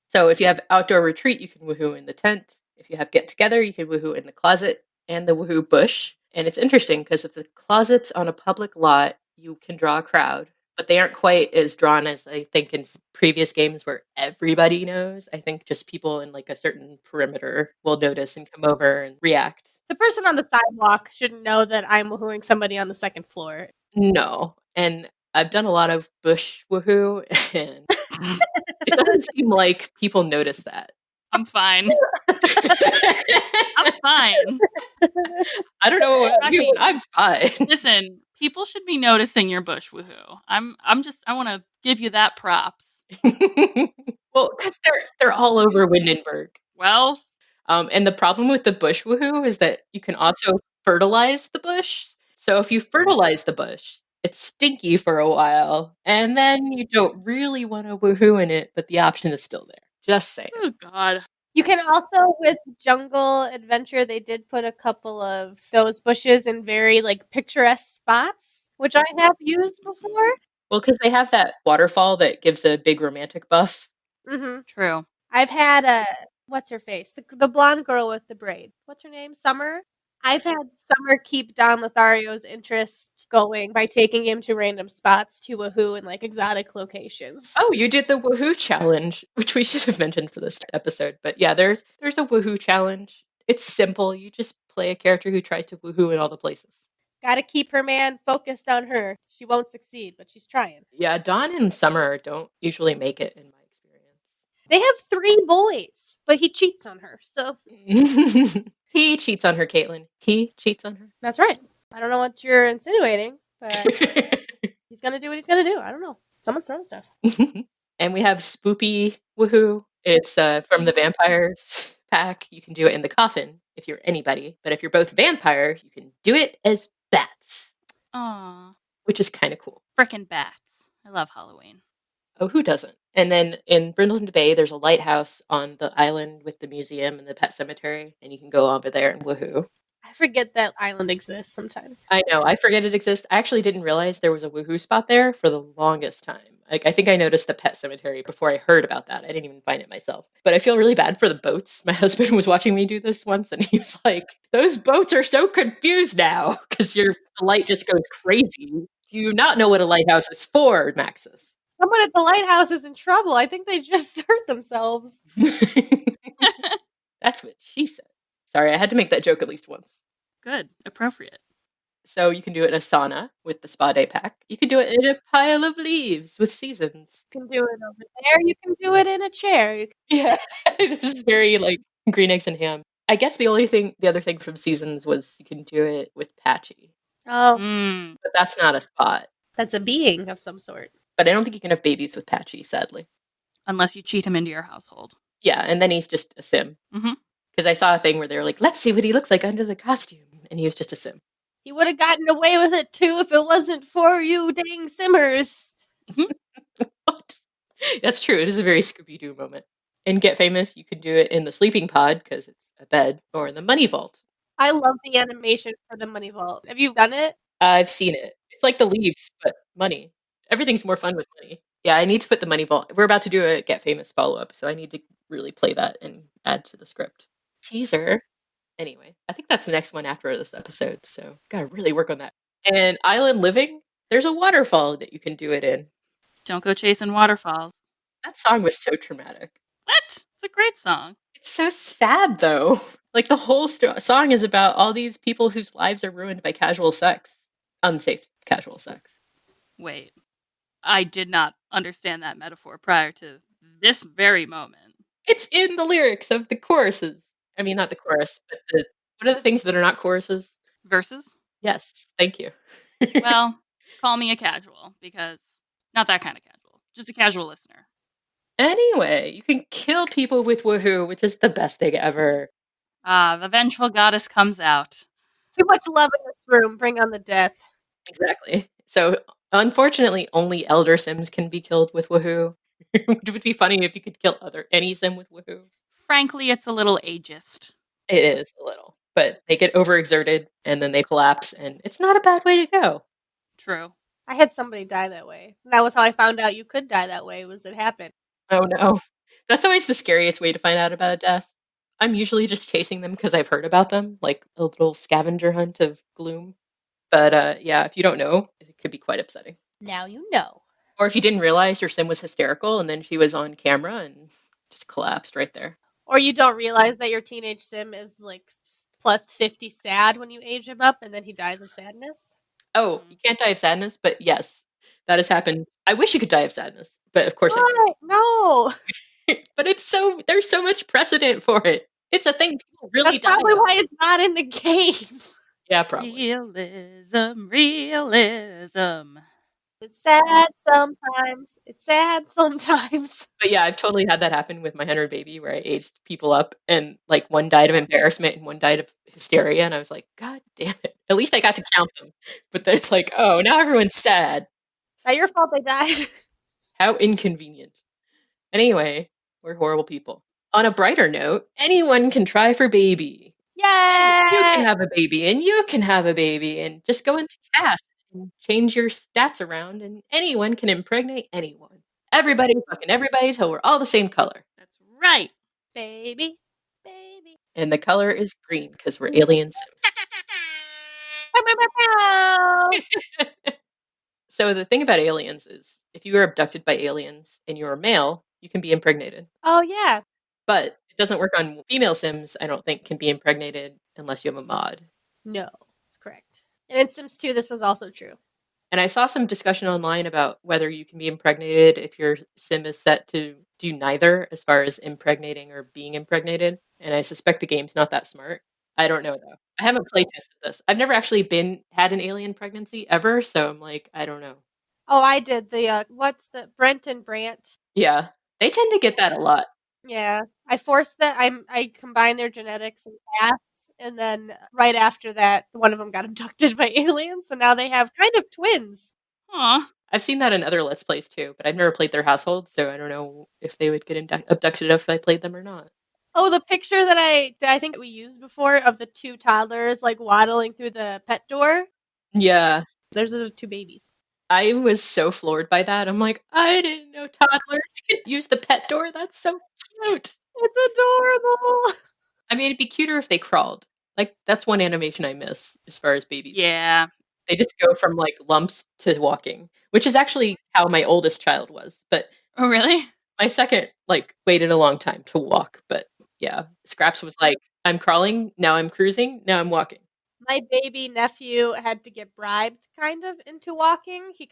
Speaker 3: So if you have outdoor retreat, you can woohoo in the tent. If you have get together, you can woohoo in the closet and the woohoo bush. And it's interesting because if the closet's on a public lot, you can draw a crowd. But they aren't quite as drawn as I think in previous games where everybody knows. I think just people in a certain perimeter will notice and come over and react.
Speaker 2: The person on the sidewalk shouldn't know that I'm woohooing somebody on the second floor.
Speaker 3: No. And I've done a lot of bush woohoo, and it doesn't seem like people notice that.
Speaker 4: I'm fine. I'm fine.
Speaker 3: I don't know about you, but I'm fine.
Speaker 4: Listen, people should be noticing your bush woohoo. I want to give you that props.
Speaker 3: Well, because they're all over Windenburg.
Speaker 4: Well,
Speaker 3: and the problem with the bush woohoo is that you can also fertilize the bush. So if you fertilize the bush, it's stinky for a while, and then you don't really want to woohoo in it, but the option is still there. Just saying.
Speaker 4: oh God.
Speaker 2: You can also, with Jungle Adventure, they did put a couple of those bushes in very picturesque spots, which I have used before.
Speaker 3: Well, because they have that waterfall that gives a big romantic buff.
Speaker 2: Mm-hmm.
Speaker 4: True.
Speaker 2: I've had what's her face? The blonde girl with the braid. What's her name? Summer? I've had Summer keep Don Lothario's interest going by taking him to random spots to woohoo in exotic locations.
Speaker 3: Oh, you did the woohoo challenge, which we should have mentioned for this episode. But yeah, there's a woohoo challenge. It's simple. You just play a character who tries to woohoo in all the places.
Speaker 2: Gotta keep her man focused on her. She won't succeed, but she's trying.
Speaker 3: Yeah, Dawn and Summer don't usually make it in my experience.
Speaker 2: They have 3 boys, but he cheats on her, so...
Speaker 3: He cheats on her, Caitlin. He cheats on her.
Speaker 2: That's right. I don't know what you're insinuating, but he's gonna do what he's gonna do. I don't know. Someone's throwing stuff.
Speaker 3: And we have Spoopy Woohoo. It's from the Vampires pack. You can do it in the coffin if you're anybody. But if you're both vampire, you can do it as bats.
Speaker 4: Aw.
Speaker 3: Which is kind of cool.
Speaker 4: Frickin' bats. I love Halloween.
Speaker 3: Oh, who doesn't? And then in Brindleton Bay, there's a lighthouse on the island with the museum and the pet cemetery. And you can go over there and woohoo.
Speaker 2: I forget that island exists sometimes.
Speaker 3: I know. I forget it exists. I actually didn't realize there was a woohoo spot there for the longest time. I think I noticed the pet cemetery before I heard about that. I didn't even find it myself. But I feel really bad for the boats. My husband was watching me do this once, and he was like, those boats are so confused now because the light just goes crazy. Do you not know what a lighthouse is for, Maxis?
Speaker 2: Someone at the lighthouse is in trouble. I think they just hurt themselves.
Speaker 3: That's what she said. Sorry, I had to make that joke at least once.
Speaker 4: Good. Appropriate.
Speaker 3: So you can do it in a sauna with the spa day pack. You can do it in a pile of leaves with seasons.
Speaker 2: You can do it over there. You can do it in a chair.
Speaker 3: Yeah, this is very Green Eggs and Ham. I guess the other thing from Seasons was you can do it with Patchy.
Speaker 2: Oh,
Speaker 3: But that's not a spot.
Speaker 2: that's a being of some sort.
Speaker 3: But I don't think you can have babies with Patchy, sadly.
Speaker 4: Unless you cheat him into your household.
Speaker 3: Yeah, and then he's just a sim. Because I saw a thing where they were like, let's see what he looks like under the costume. And he was just a sim.
Speaker 2: He would have gotten away with it too if it wasn't for you dang simmers.
Speaker 3: What? That's true. It is a very Scooby-Doo moment. In Get Famous, you can do it in the sleeping pod because it's a bed, or in the money vault.
Speaker 2: I love the animation for the money vault. Have you done it?
Speaker 3: I've seen it. It's like the leaves, but money. Everything's more fun with money. Yeah, I need to put the money vault. We're about to do a Get Famous follow-up, so I need to really play that and add to the script. Teaser. Anyway, I think that's the next one after this episode, so gotta really work on that. And Island Living, there's a waterfall that you can do it in.
Speaker 4: Don't go chasing waterfalls.
Speaker 3: That song was so traumatic.
Speaker 4: What? It's a great song.
Speaker 3: It's so sad, though. Like, the whole song is about all these people whose lives are ruined by casual sex. Unsafe casual sex.
Speaker 4: Wait. I did not understand that metaphor prior to this very moment.
Speaker 3: It's in the lyrics of the choruses. I mean, not the chorus, but what are the things that are not choruses?
Speaker 4: Verses?
Speaker 3: Yes, thank you.
Speaker 4: Well, call me a casual, because not that kind of casual. Just a casual listener.
Speaker 3: Anyway, you can kill people with woohoo, which is the best thing ever.
Speaker 4: The vengeful goddess comes out.
Speaker 2: Too much love in this room. Bring on the death.
Speaker 3: Exactly. So, unfortunately, only Elder Sims can be killed with woohoo. Which would be funny if you could kill any sim with woohoo.
Speaker 4: Frankly, it's a little ageist.
Speaker 3: It is a little. But they get overexerted, and then they collapse, and it's not a bad way to go.
Speaker 4: True.
Speaker 2: I had somebody die that way. That was how I found out you could die that way, was it happened.
Speaker 3: Oh no. That's always the scariest way to find out about a death. I'm usually just chasing them because I've heard about them, like a little scavenger hunt of gloom. But yeah, if you don't know, it could be quite upsetting.
Speaker 2: Now you know.
Speaker 3: Or if you didn't realize your sim was hysterical and then she was on camera and just collapsed right there.
Speaker 2: Or you don't realize that your teenage sim is like plus 50 sad when you age him up and then he dies of sadness.
Speaker 3: Oh, you can't die of sadness, but yes, that has happened. I wish you could die of sadness, but of course I
Speaker 2: Why? No.
Speaker 3: But there's so much precedent for it. It's a thing people really
Speaker 2: That's
Speaker 3: die
Speaker 2: probably
Speaker 3: of.
Speaker 2: why it's not in the game.
Speaker 3: Yeah, probably.
Speaker 4: Realism.
Speaker 2: It's sad sometimes. It's sad sometimes.
Speaker 3: But yeah, I've totally had that happen with my 100 baby where I aged people up and like one died of embarrassment and one died of hysteria. And I was like, God damn it. At least I got to count them. But then it's like, oh, now everyone's sad.
Speaker 2: Not your fault they died.
Speaker 3: How inconvenient. Anyway, we're horrible people. On a brighter note, anyone can try for baby.
Speaker 2: Yay!
Speaker 3: You can have a baby and you can have a baby and just go into cast and change your stats around and anyone can impregnate anyone. Everybody fucking everybody till we're all the same color.
Speaker 4: That's right.
Speaker 2: Baby, baby.
Speaker 3: And the color is green because we're alien sims. So the thing about aliens is if you are abducted by aliens and you're a male, you can be impregnated.
Speaker 2: Oh, yeah.
Speaker 3: But it doesn't work on female sims, I don't think, can be impregnated unless you have a mod.
Speaker 2: No, that's correct. And in Sims 2, this was also true.
Speaker 3: And I saw some discussion online about whether you can be impregnated if your sim is set to do neither as far as impregnating or being impregnated. And I suspect the game's not that smart. I don't know, though. I haven't playtested this. I've never actually had an alien pregnancy ever, so I'm like, I don't know.
Speaker 2: Oh, I did the, what's the, Brent and Brant?
Speaker 3: Yeah, they tend to get that a lot.
Speaker 2: Yeah. I forced that, I combined their genetics and paths, and then right after that, one of them got abducted by aliens, so now they have kind of twins.
Speaker 4: Aw.
Speaker 3: I've seen that in other Let's Plays, too, but I've never played their household, so I don't know if they would get abducted if I played them or not.
Speaker 2: Oh, the picture that I think we used before of the two toddlers, like, waddling through the pet door.
Speaker 3: Yeah.
Speaker 2: There's the two babies.
Speaker 3: I was so floored by that. I'm like, I didn't know toddlers could use the pet door. That's so cute.
Speaker 2: It's adorable.
Speaker 3: I mean, it'd be cuter if they crawled. Like, that's one animation I miss as far as babies.
Speaker 4: Yeah.
Speaker 3: They just go from, like, lumps to walking, which is actually how my oldest child was. But
Speaker 4: Oh, really?
Speaker 3: my second, like, waited a long time to walk. But yeah, Scraps was like, I'm crawling, now I'm cruising, now I'm walking.
Speaker 2: My baby nephew had to get bribed kind of into walking. He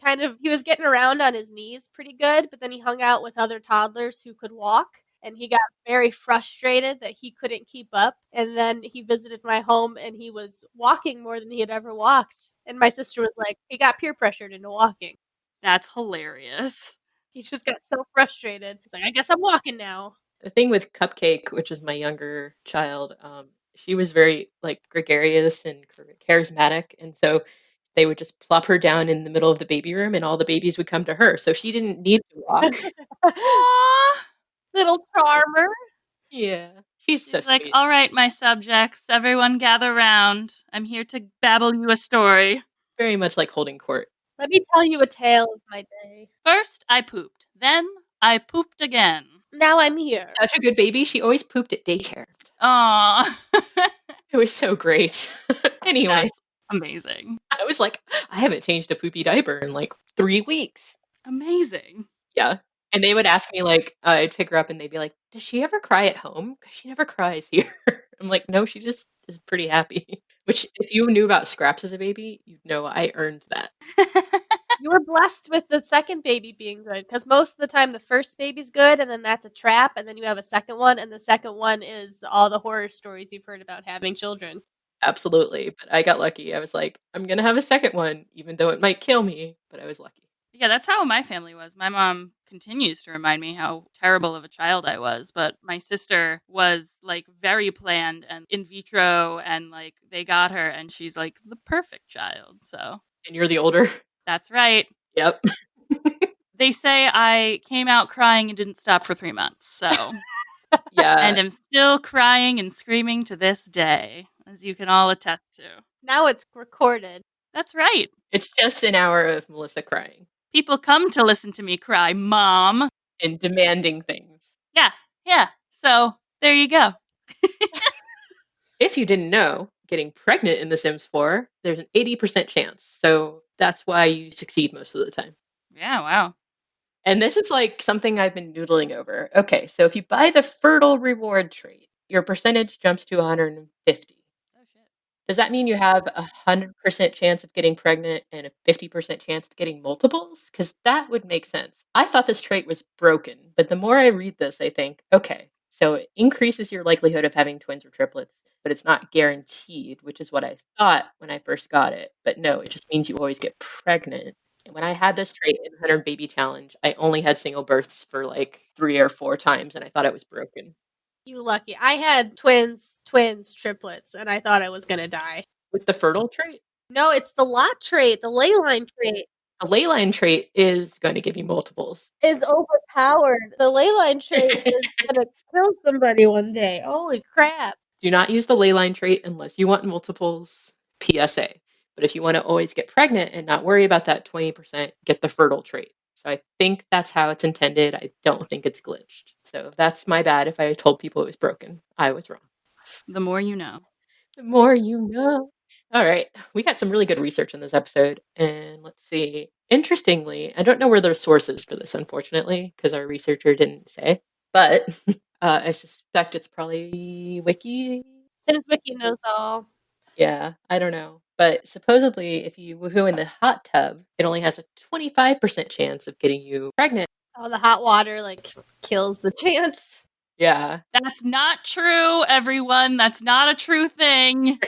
Speaker 2: was getting around on his knees pretty good, but then he hung out with other toddlers who could walk. and he got very frustrated that he couldn't keep up. And then he visited my home and he was walking more than he had ever walked. And my sister was like, he got peer pressured into walking.
Speaker 4: That's hilarious.
Speaker 2: He just got so frustrated. He's like, I guess I'm walking now.
Speaker 3: The thing with Cupcake, which is my younger child, she was very like gregarious and charismatic, and so they would just plop her down in the middle of the baby room, and all the babies would come to her. So she didn't need to walk.
Speaker 4: Aww.
Speaker 2: Little charmer.
Speaker 3: Yeah, she's so
Speaker 4: She's like,
Speaker 3: sweet.
Speaker 4: all right, my subjects, everyone gather round. I'm here to babble you a story.
Speaker 3: Very much like holding court.
Speaker 2: Let me tell you a tale of my day.
Speaker 4: First, I pooped. Then, I pooped again.
Speaker 2: Now I'm here.
Speaker 3: Such a good baby. She always pooped at daycare.
Speaker 4: Aw.
Speaker 3: It was so great. Anyway,
Speaker 4: That's amazing.
Speaker 3: I was like, I haven't changed a poopy diaper in like 3 weeks.
Speaker 4: Amazing.
Speaker 3: Yeah. And they would ask me, like, I'd pick her up and they'd be like, does she ever cry at home? Because she never cries here. I'm like, no, she just is pretty happy. Which, if you knew about Scraps as a baby, you'd know I earned that.
Speaker 2: You were blessed with the second baby being good, because most of the time the first baby's good, and then that's a trap, and then you have a second one, and the second one is all the horror stories you've heard about having children.
Speaker 3: Absolutely. But I got lucky. I was like, I'm going to have a second one, even though it might kill me. But I was lucky.
Speaker 4: Yeah, that's how my family was. My mom continues to remind me how terrible of a child I was, but my sister was like very planned and in vitro, and like they got her and she's like the perfect child. So
Speaker 3: And you're the older.
Speaker 4: that's right.
Speaker 3: Yep.
Speaker 4: They say I came out crying and didn't stop for 3 months. So
Speaker 3: Yeah.
Speaker 4: and I'm still crying and screaming to this day, as you can all attest to.
Speaker 2: Now it's recorded.
Speaker 4: That's right.
Speaker 3: It's just an hour of Melissa crying
Speaker 4: People come to listen to me cry, Mom.
Speaker 3: and demanding things.
Speaker 4: Yeah. So there you go.
Speaker 3: If you didn't know, getting pregnant in The Sims 4, there's an 80% chance. So that's why you succeed most of the time.
Speaker 4: Yeah, wow.
Speaker 3: And this is like something I've been noodling over. Okay, so if you buy the fertile reward trait, your percentage jumps to 150.
Speaker 4: Oh, shit.
Speaker 3: Does that mean you have a 100% chance of getting pregnant and a 50% chance of getting multiples? Because that would make sense. I thought this trait was broken, but the more I read this, I think, okay, so it increases your likelihood of having twins or triplets, but it's not guaranteed, which is what I thought when I first got it. But no, it just means you always get pregnant. And when I had this trait in the 100 Baby Challenge, I only had single births for like 3 or 4 times, and I thought it was broken.
Speaker 2: You lucky. I had twins, triplets, and I thought I was going to die.
Speaker 3: With the fertile trait?
Speaker 2: No, it's the lot trait, the ley line trait.
Speaker 3: A ley line trait is going to give you multiples.
Speaker 2: Is overpowered. The ley line trait is going to kill somebody one day. Holy crap.
Speaker 3: Do not use the ley line trait unless you want multiples. PSA. But if you want to always get pregnant and not worry about that 20%, get the fertile trait. So I think that's how it's intended. I don't think it's glitched. So that's my bad if I told people it was broken. I was wrong.
Speaker 4: The more you know.
Speaker 3: The more you know. All right. We got some really good research in this episode. And let's see. Interestingly, I don't know where the source is for this, unfortunately, because our researcher didn't say. But I suspect it's probably Wiki.
Speaker 2: Sims Wiki knows all.
Speaker 3: Yeah, I don't know. But supposedly, if you woohoo in the hot tub, it only has a 25% chance of getting you pregnant.
Speaker 2: Oh, the hot water, like, kills the chance.
Speaker 3: Yeah.
Speaker 4: That's not true, everyone. That's not a true thing.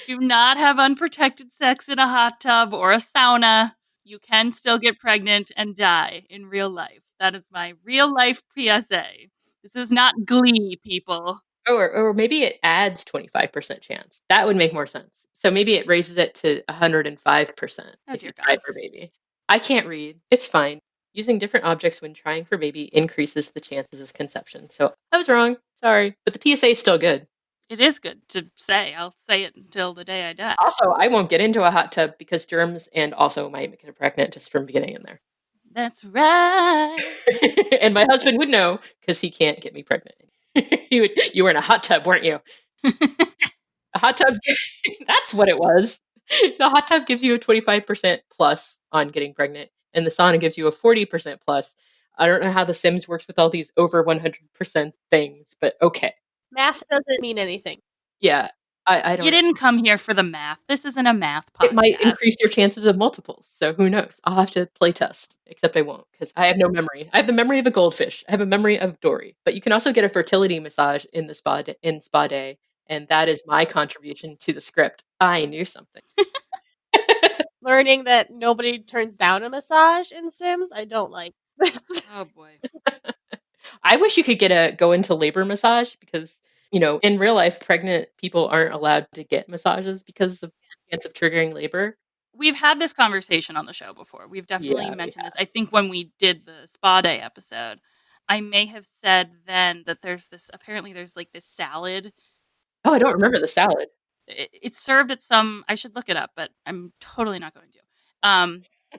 Speaker 4: Do not have unprotected sex in a hot tub or a sauna. You can still get pregnant and die in real life. That is my real life PSA. This is not Glee, people.
Speaker 3: Or maybe it adds 25% chance. That would make more sense. So maybe it raises it to 105%
Speaker 4: Oh,
Speaker 3: if
Speaker 4: dear
Speaker 3: you try for baby. I can't read. It's fine. Using different objects when trying for baby increases the chances of conception. So I was wrong. Sorry. But the PSA is still good.
Speaker 4: It is good to say. I'll say it until the day I die.
Speaker 3: Also, I won't get into a hot tub because germs and also might make her pregnant just from getting in there.
Speaker 4: That's right.
Speaker 3: And my husband would know because he can't get me pregnant. You were in a hot tub, weren't you? A hot tub, that's what it was. The hot tub gives you a 25% plus on getting pregnant, and the sauna gives you a 40% plus. I don't know how The Sims works with all these over 100% things, but okay.
Speaker 2: Math doesn't mean anything.
Speaker 3: Yeah. I don't
Speaker 4: You
Speaker 3: know.
Speaker 4: didn't come here for the math. This isn't a math podcast.
Speaker 3: It might increase your chances of multiples, so who knows? I'll have to play test, except I won't, because I have no memory. I have the memory of a goldfish. I have a memory of Dory. But you can also get a fertility massage in the spa day, and that is my contribution to the script. I knew something.
Speaker 2: Learning that nobody turns down a massage in Sims, I don't like this.
Speaker 4: Oh boy.
Speaker 3: I wish you could get a go into labor massage because, in real life, pregnant people aren't allowed to get massages because of the chance of triggering labor.
Speaker 4: We've had this conversation on the show before. We've definitely
Speaker 3: Yeah, we
Speaker 4: mentioned this. I think when we did the spa day episode, I may have said then that apparently there's like this salad.
Speaker 3: Oh, I don't remember the salad.
Speaker 4: It's served at some, I should look it up, but I'm totally not going to.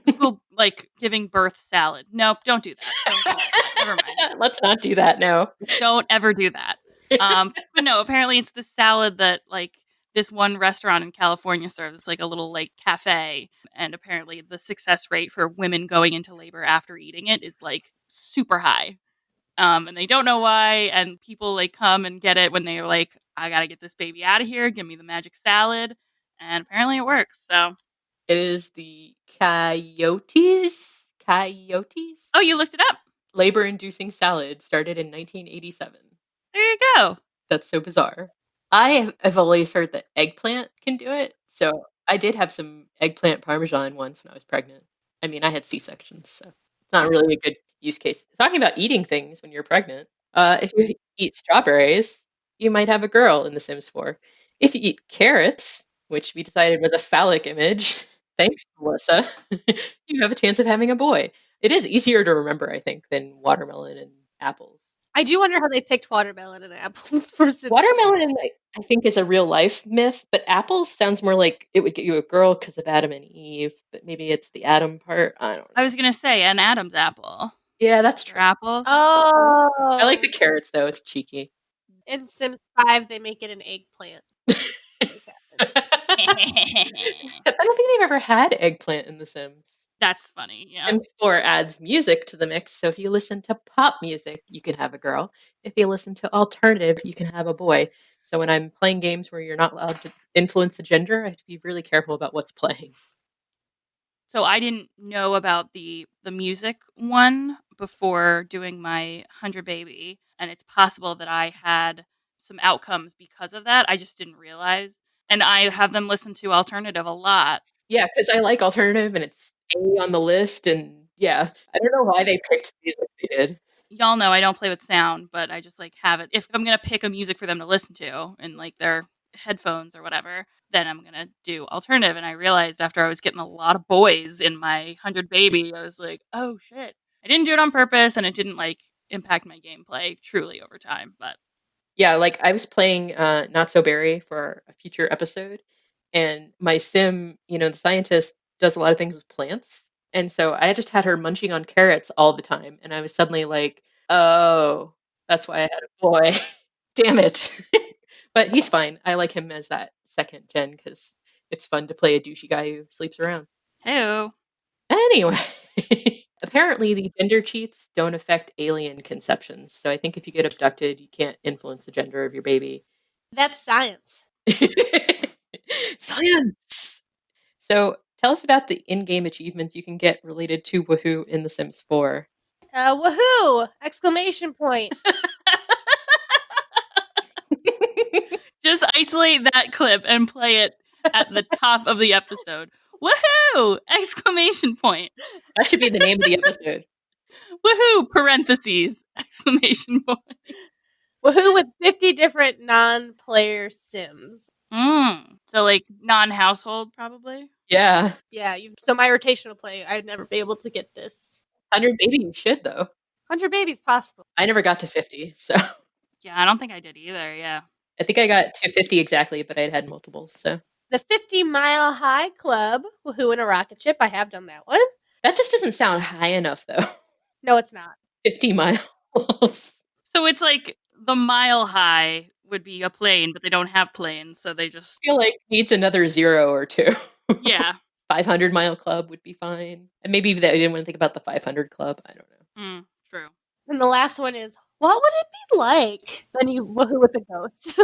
Speaker 4: Google like giving birth salad. Nope, don't do that. Don't do that. Never mind.
Speaker 3: Let's not do that, no.
Speaker 4: Don't ever do that. But no, apparently it's the salad that like this one restaurant in California serves. It's like a little like cafe. And apparently the success rate for women going into labor after eating it is like super high. And they don't know why. And people like come and get it when they're like, I got to get this baby out of here. Give me the magic salad. And apparently it works. So
Speaker 3: It is the Coyotes.
Speaker 4: Oh, you looked it up.
Speaker 3: Labor-inducing salad started in 1987.
Speaker 4: There you go.
Speaker 3: That's so bizarre. I've always heard that eggplant can do it. So I did have some eggplant parmesan once when I was pregnant. I mean, I had C-sections, so it's not really a good use case. Talking about eating things when you're pregnant, if you eat strawberries, you might have a girl in The Sims 4. If you eat carrots, which we decided was a phallic image, thanks, Melissa, you have a chance of having a boy. It is easier to remember, I think, than watermelon and apples.
Speaker 2: I do wonder how they picked watermelon and apples for Sims.
Speaker 3: Watermelon, I think, is a real life myth, but apples sounds more like it would get you a girl because of Adam and Eve, but maybe it's the Adam part. I don't know.
Speaker 4: I was going to say an Adam's apple.
Speaker 3: Yeah, that's
Speaker 4: Your
Speaker 3: true.
Speaker 4: apple.
Speaker 2: Oh.
Speaker 3: I like the carrots, though. It's cheeky.
Speaker 2: In Sims 5, they make it an eggplant.
Speaker 3: I don't think they've ever had eggplant in The Sims.
Speaker 4: That's funny. Yeah.
Speaker 3: Sims 4 adds music to the mix, so if you listen to pop music, you can have a girl. If you listen to alternative, you can have a boy. So when I'm playing games where you're not allowed to influence the gender, I have to be really careful about what's playing.
Speaker 4: So I didn't know about the music one before doing my 100 baby, and it's possible that I had some outcomes because of that. I just didn't realize. And I have them listen to alternative a lot.
Speaker 3: Yeah, because I like alternative and it's A on the list, and yeah, I don't know why they picked the music they did.
Speaker 4: Y'all know I don't play with sound, but I just like have it. If I'm going to pick a music for them to listen to in like their headphones or whatever, then I'm going to do alternative. And I realized after I was getting a lot of boys in my 100 baby, I was like, oh shit. I didn't do it on purpose, and it didn't like impact my gameplay truly over time. But
Speaker 3: yeah, like I was playing Not So Berry for a future episode, and my sim, the scientist does a lot of things with plants. And so I just had her munching on carrots all the time. And I was suddenly like, oh, that's why I had a boy. Damn it. But he's fine. I like him as that second gen because it's fun to play a douchey guy who sleeps around.
Speaker 4: hey.
Speaker 3: Anyway, apparently the gender cheats don't affect alien conceptions. So I think if you get abducted, you can't influence the gender of your baby.
Speaker 2: That's science.
Speaker 3: Science! So tell us about the in-game achievements you can get related to Woohoo in The Sims 4.
Speaker 2: Woohoo! Exclamation point.
Speaker 4: Just isolate that clip and play it at the top of the episode. Woohoo! Exclamation point.
Speaker 3: That should be the name of the episode.
Speaker 4: Woohoo! Parentheses. Exclamation point.
Speaker 2: Woohoo with 50 different non-player Sims.
Speaker 4: So like non-household probably?
Speaker 3: Yeah.
Speaker 2: Yeah, so my rotational play, I'd never be able to get this.
Speaker 3: 100 baby, you should, though.
Speaker 2: 100 babies possible.
Speaker 3: I never got to 50, so.
Speaker 4: Yeah, I don't think I did either, yeah.
Speaker 3: I think I got to 50 exactly, but I'd had multiples, so.
Speaker 2: The 50 Mile High Club, Woohoo in a Rocket Ship, I have done that one.
Speaker 3: That just doesn't sound high enough, though.
Speaker 2: No, it's not.
Speaker 3: 50 miles.
Speaker 4: So it's like the Mile High would be a plane, but they don't have planes, so they just...
Speaker 3: I feel like needs another 0 or 2.
Speaker 4: Yeah.
Speaker 3: 500 mile club would be fine. And maybe if they didn't want to think about the 500 club, I don't know.
Speaker 4: True.
Speaker 2: And the last one is, what would it be like? Then you Woohoo with a ghost.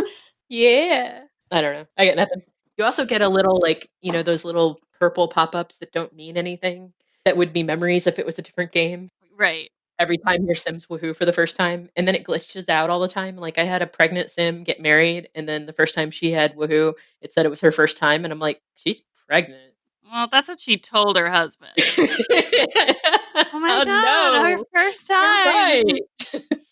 Speaker 3: Yeah. I don't know. I get nothing. You also get a little, like, those little purple pop-ups that don't mean anything. That would be memories if it was a different game.
Speaker 4: Right.
Speaker 3: Every time your Sims woohoo for the first time, and then it glitches out all the time. Like, I had a pregnant Sim get married, and then the first time she had woohoo, it said it was her first time, and I'm like, she's pregnant.
Speaker 4: Well, that's what she told her husband. Oh my god,
Speaker 3: no.
Speaker 4: our first time.
Speaker 3: Right.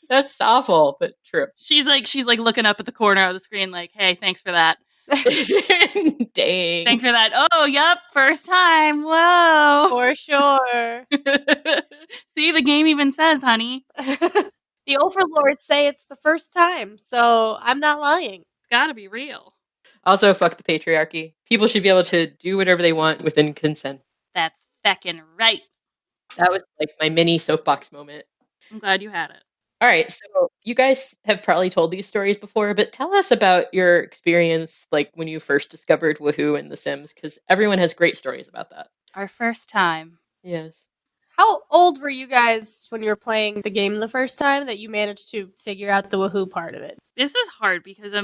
Speaker 3: That's awful, but true.
Speaker 4: She's like looking up at the corner of the screen like, hey, thanks for that.
Speaker 3: Dang.
Speaker 4: Thanks for that. Oh, yup, first time. Whoa.
Speaker 2: For sure.
Speaker 4: See, the game even says, honey.
Speaker 2: The overlords say it's the first time, so I'm not lying.
Speaker 4: It's gotta be real.
Speaker 3: Also, fuck the patriarchy. People should be able to do whatever they want within consent.
Speaker 4: That's feckin' right.
Speaker 3: That was like my mini soapbox moment.
Speaker 4: I'm glad you had it.
Speaker 3: All right, so you guys have probably told these stories before, but tell us about your experience, like when you first discovered Woohoo and The Sims, because everyone has great stories about that.
Speaker 4: Our first time.
Speaker 3: Yes.
Speaker 2: How old were you guys when you were playing the game the first time that you managed to figure out the Woohoo part of it?
Speaker 4: This is hard because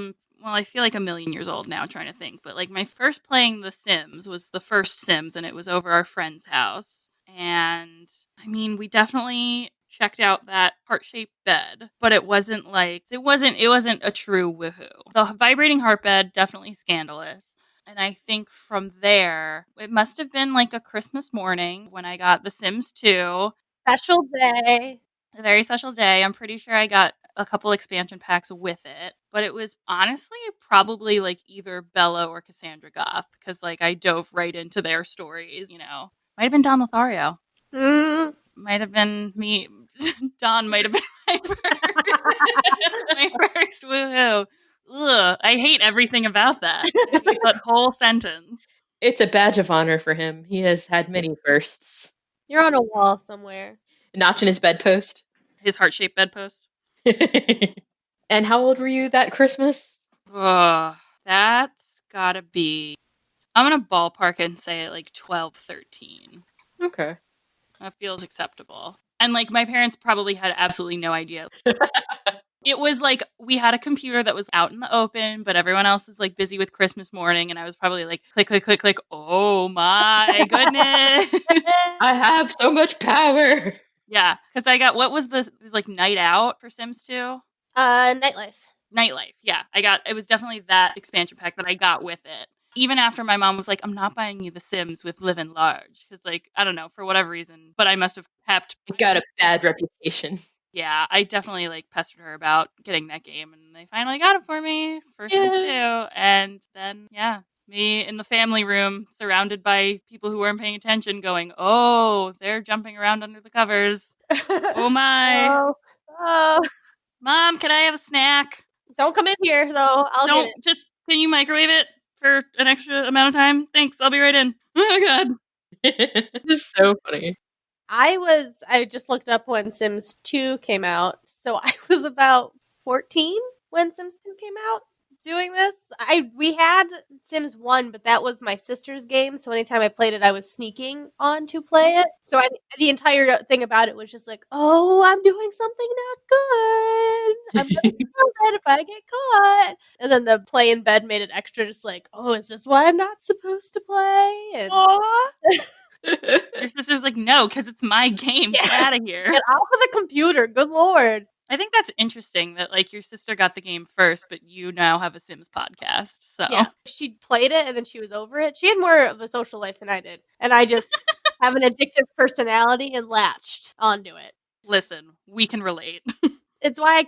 Speaker 4: I feel like a million years old now trying to think, but like my first playing The Sims was the first Sims, and it was over our friend's house. And I mean, we definitely checked out that heart-shaped bed, but it wasn't a true woohoo. The vibrating heart bed, definitely scandalous. And I think from there, it must have been like a Christmas morning when I got The Sims 2.
Speaker 2: Special day.
Speaker 4: A very special day. I'm pretty sure I got a couple expansion packs with it, but it was honestly probably like either Bella or Cassandra Goth, because like I dove right into their stories, Might have been Don Lothario. Might have been me. Don might have been my first woohoo. Ugh, I hate everything about that. I hate that whole sentence.
Speaker 3: It's a badge of honor for him. He has had many firsts.
Speaker 2: You're on a wall somewhere.
Speaker 3: Notch in his bedpost.
Speaker 4: His heart-shaped bedpost.
Speaker 3: And how old were you that Christmas?
Speaker 4: That's gotta be... I'm gonna ballpark and say like 12, 13.
Speaker 3: Okay.
Speaker 4: That feels acceptable. And like my parents probably had absolutely no idea. It was like we had a computer that was out in the open, but everyone else was like busy with Christmas morning, and I was probably like click, click, click, click. Oh my goodness.
Speaker 3: I have so much power.
Speaker 4: Yeah, because I got, it was like Night Out for Sims 2?
Speaker 2: Nightlife.
Speaker 4: Nightlife, yeah. It was definitely that expansion pack that I got with it. Even after my mom was like, I'm not buying you The Sims with Live and Large. Because, like, I don't know, for whatever reason. But I must have kept...
Speaker 3: It got a bad reputation.
Speaker 4: Yeah, I definitely, like, pestered her about getting that game. And they finally got it for me for Sims 2. And then, yeah, me in the family room surrounded by people who weren't paying attention going, oh, they're jumping around under the covers. Oh, my.
Speaker 2: Oh.
Speaker 4: Mom, can I have a snack?
Speaker 2: Don't come in here, though. I'll get it.
Speaker 4: Can you microwave it for an extra amount of time? Thanks, I'll be right in. Oh my god.
Speaker 3: This is so funny.
Speaker 2: I just looked up when Sims 2 came out. So I was about 14 when Sims 2 came out doing this. We had Sims 1, but that was my sister's game. So anytime I played it, I was sneaking on to play it. So the entire thing about it was just like, oh, I'm doing something not good. I'm going to kill it if I get caught. And then the play in bed made it extra just like, oh, is this why I'm not supposed to play? And
Speaker 4: your sister's like, no, because it's my game. Get out of here.
Speaker 2: Get off of the computer. Good Lord.
Speaker 4: I think that's interesting that like your sister got the game first, but you now have a Sims podcast. So
Speaker 2: yeah, she played it and then she was over it. She had more of a social life than I did, and I just have an addictive personality and latched onto it.
Speaker 4: Listen, we can relate.
Speaker 2: It's why I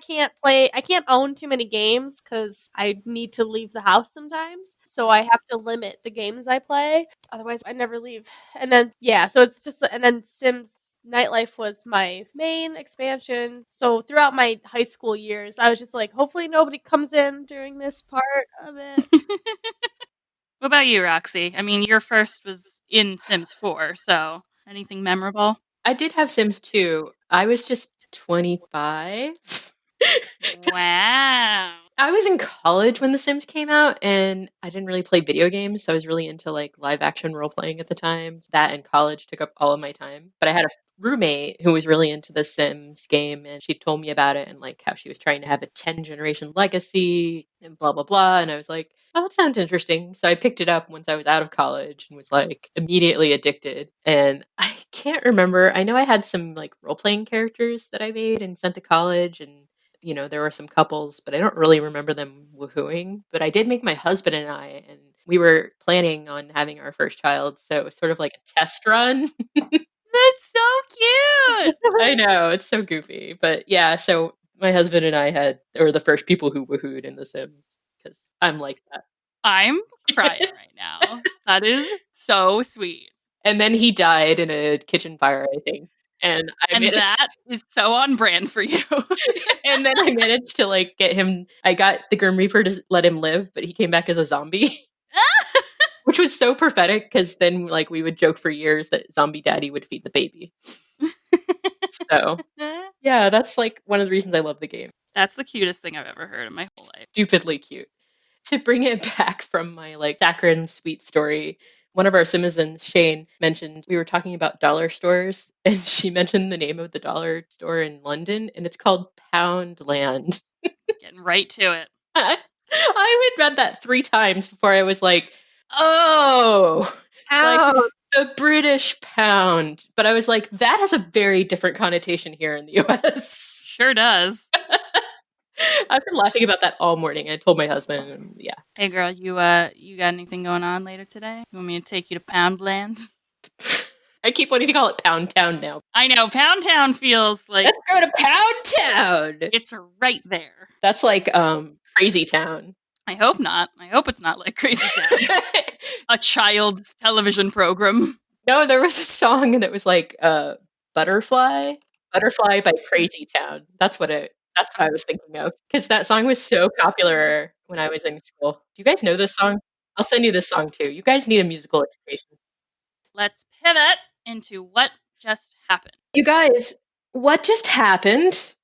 Speaker 2: can't own too many games because I need to leave the house sometimes. So I have to limit the games I play. Otherwise, I never leave. And then, yeah, so it's just, and then Sims Nightlife was my main expansion. So throughout my high school years, I was just like, hopefully nobody comes in during this part of it.
Speaker 4: What about you, Roxy? I mean, your first was in Sims 4, so anything memorable?
Speaker 3: I did have Sims 2. I was just 25.
Speaker 4: Wow.
Speaker 3: I was in college when The Sims came out, and I didn't really play video games, so I was really into like live action role playing at the time. That and college took up all of my time. But I had a roommate who was really into the Sims game, and she told me about it and like how she was trying to have a 10-generation legacy and blah blah blah. And I was like, oh, that sounds interesting. So I picked it up once I was out of college and was like immediately addicted. And I can't remember. I know I had some like role playing characters that I made and sent to college, and there were some couples, but I don't really remember them woohooing. But I did make my husband and I, and we were planning on having our first child. So it was sort of like a test run.
Speaker 4: That's so cute.
Speaker 3: I know, it's so goofy. But yeah, so my husband and I were the first people who woohooed in The Sims because I'm like that.
Speaker 4: I'm crying right now. That is so sweet.
Speaker 3: And then he died in a kitchen fire, I think. And
Speaker 4: that is so on brand for you.
Speaker 3: And then I managed to like get him. I got the Grim Reaper to let him live, but he came back as a zombie, which was so prophetic because then like we would joke for years that Zombie Daddy would feed the baby. So yeah, that's like one of the reasons I love the game.
Speaker 4: That's the cutest thing I've ever heard in my whole life.
Speaker 3: Stupidly cute. To bring it back from my like saccharine sweet story, one of our citizens, Shane, mentioned we were talking about dollar stores, and she mentioned the name of the dollar store in London, and it's called Poundland.
Speaker 4: Getting right to it.
Speaker 3: I had read that 3 times before I was like, oh, like the British pound. But I was like, that has a very different connotation here in the US.
Speaker 4: Sure does.
Speaker 3: I've been laughing about that all morning. I told my husband, and yeah.
Speaker 4: Hey girl, you got anything going on later today? You want me to take you to Poundland?
Speaker 3: I keep wanting to call it Pound Town now.
Speaker 4: I know, Pound Town feels like...
Speaker 3: Let's go to Pound Town!
Speaker 4: It's right there.
Speaker 3: That's like Crazy Town.
Speaker 4: I hope not. I hope it's not like Crazy Town. A child's television program.
Speaker 3: No, there was a song and it was like Butterfly by Crazy Town. That's what I was thinking of. Because that song was so popular when I was in school. Do you guys know this song? I'll send you this song too. You guys need a musical education.
Speaker 4: Let's pivot into what just happened.
Speaker 3: You guys, what just happened?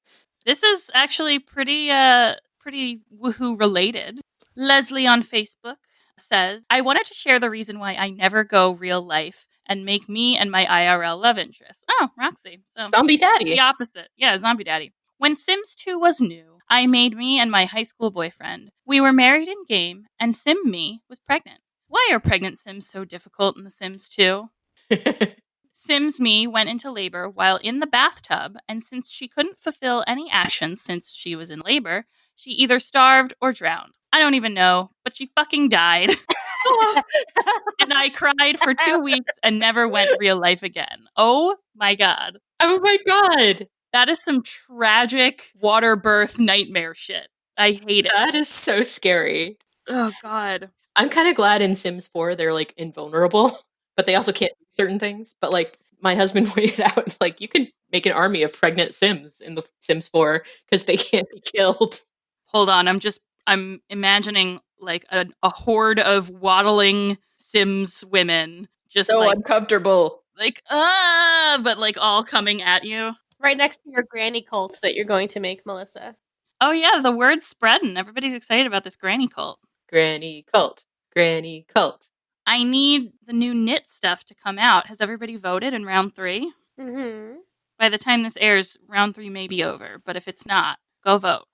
Speaker 4: This is actually pretty woohoo related. Leslie on Facebook says, I wanted to share the reason why I never go real life and make me and my IRL love interest. Oh, Roxy. So
Speaker 3: Zombie Daddy.
Speaker 4: The opposite. Yeah, Zombie Daddy. When Sims 2 was new, I made me and my high school boyfriend. We were married in game, and Sim Me was pregnant. Why are pregnant Sims so difficult in The Sims 2? Sims Me went into labor while in the bathtub, and since she couldn't fulfill any actions since she was in labor, she either starved or drowned. I don't even know, but she fucking died. And I cried for 2 weeks and never went real life again. Oh my god.
Speaker 3: Oh my god.
Speaker 4: That is some tragic water birth nightmare shit. I hate it.
Speaker 3: That is so scary.
Speaker 4: Oh god.
Speaker 3: I'm kind of glad in Sims 4 they're like invulnerable, but they also can't do certain things. But like my husband pointed out, like you could make an army of pregnant Sims in the Sims 4 because they can't be killed.
Speaker 4: Hold on, I'm imagining like a horde of waddling Sims women, just
Speaker 3: so
Speaker 4: like,
Speaker 3: uncomfortable,
Speaker 4: like but like all coming at you.
Speaker 2: Right next to your granny cult that you're going to make, Melissa.
Speaker 4: Oh yeah, the word's spreading. Everybody's excited about this granny cult.
Speaker 3: Granny cult. Granny cult.
Speaker 4: I need the new knit stuff to come out. Has everybody voted in round 3?
Speaker 2: Mm-hmm.
Speaker 4: By the time this airs, round 3 may be over, but if it's not, go vote.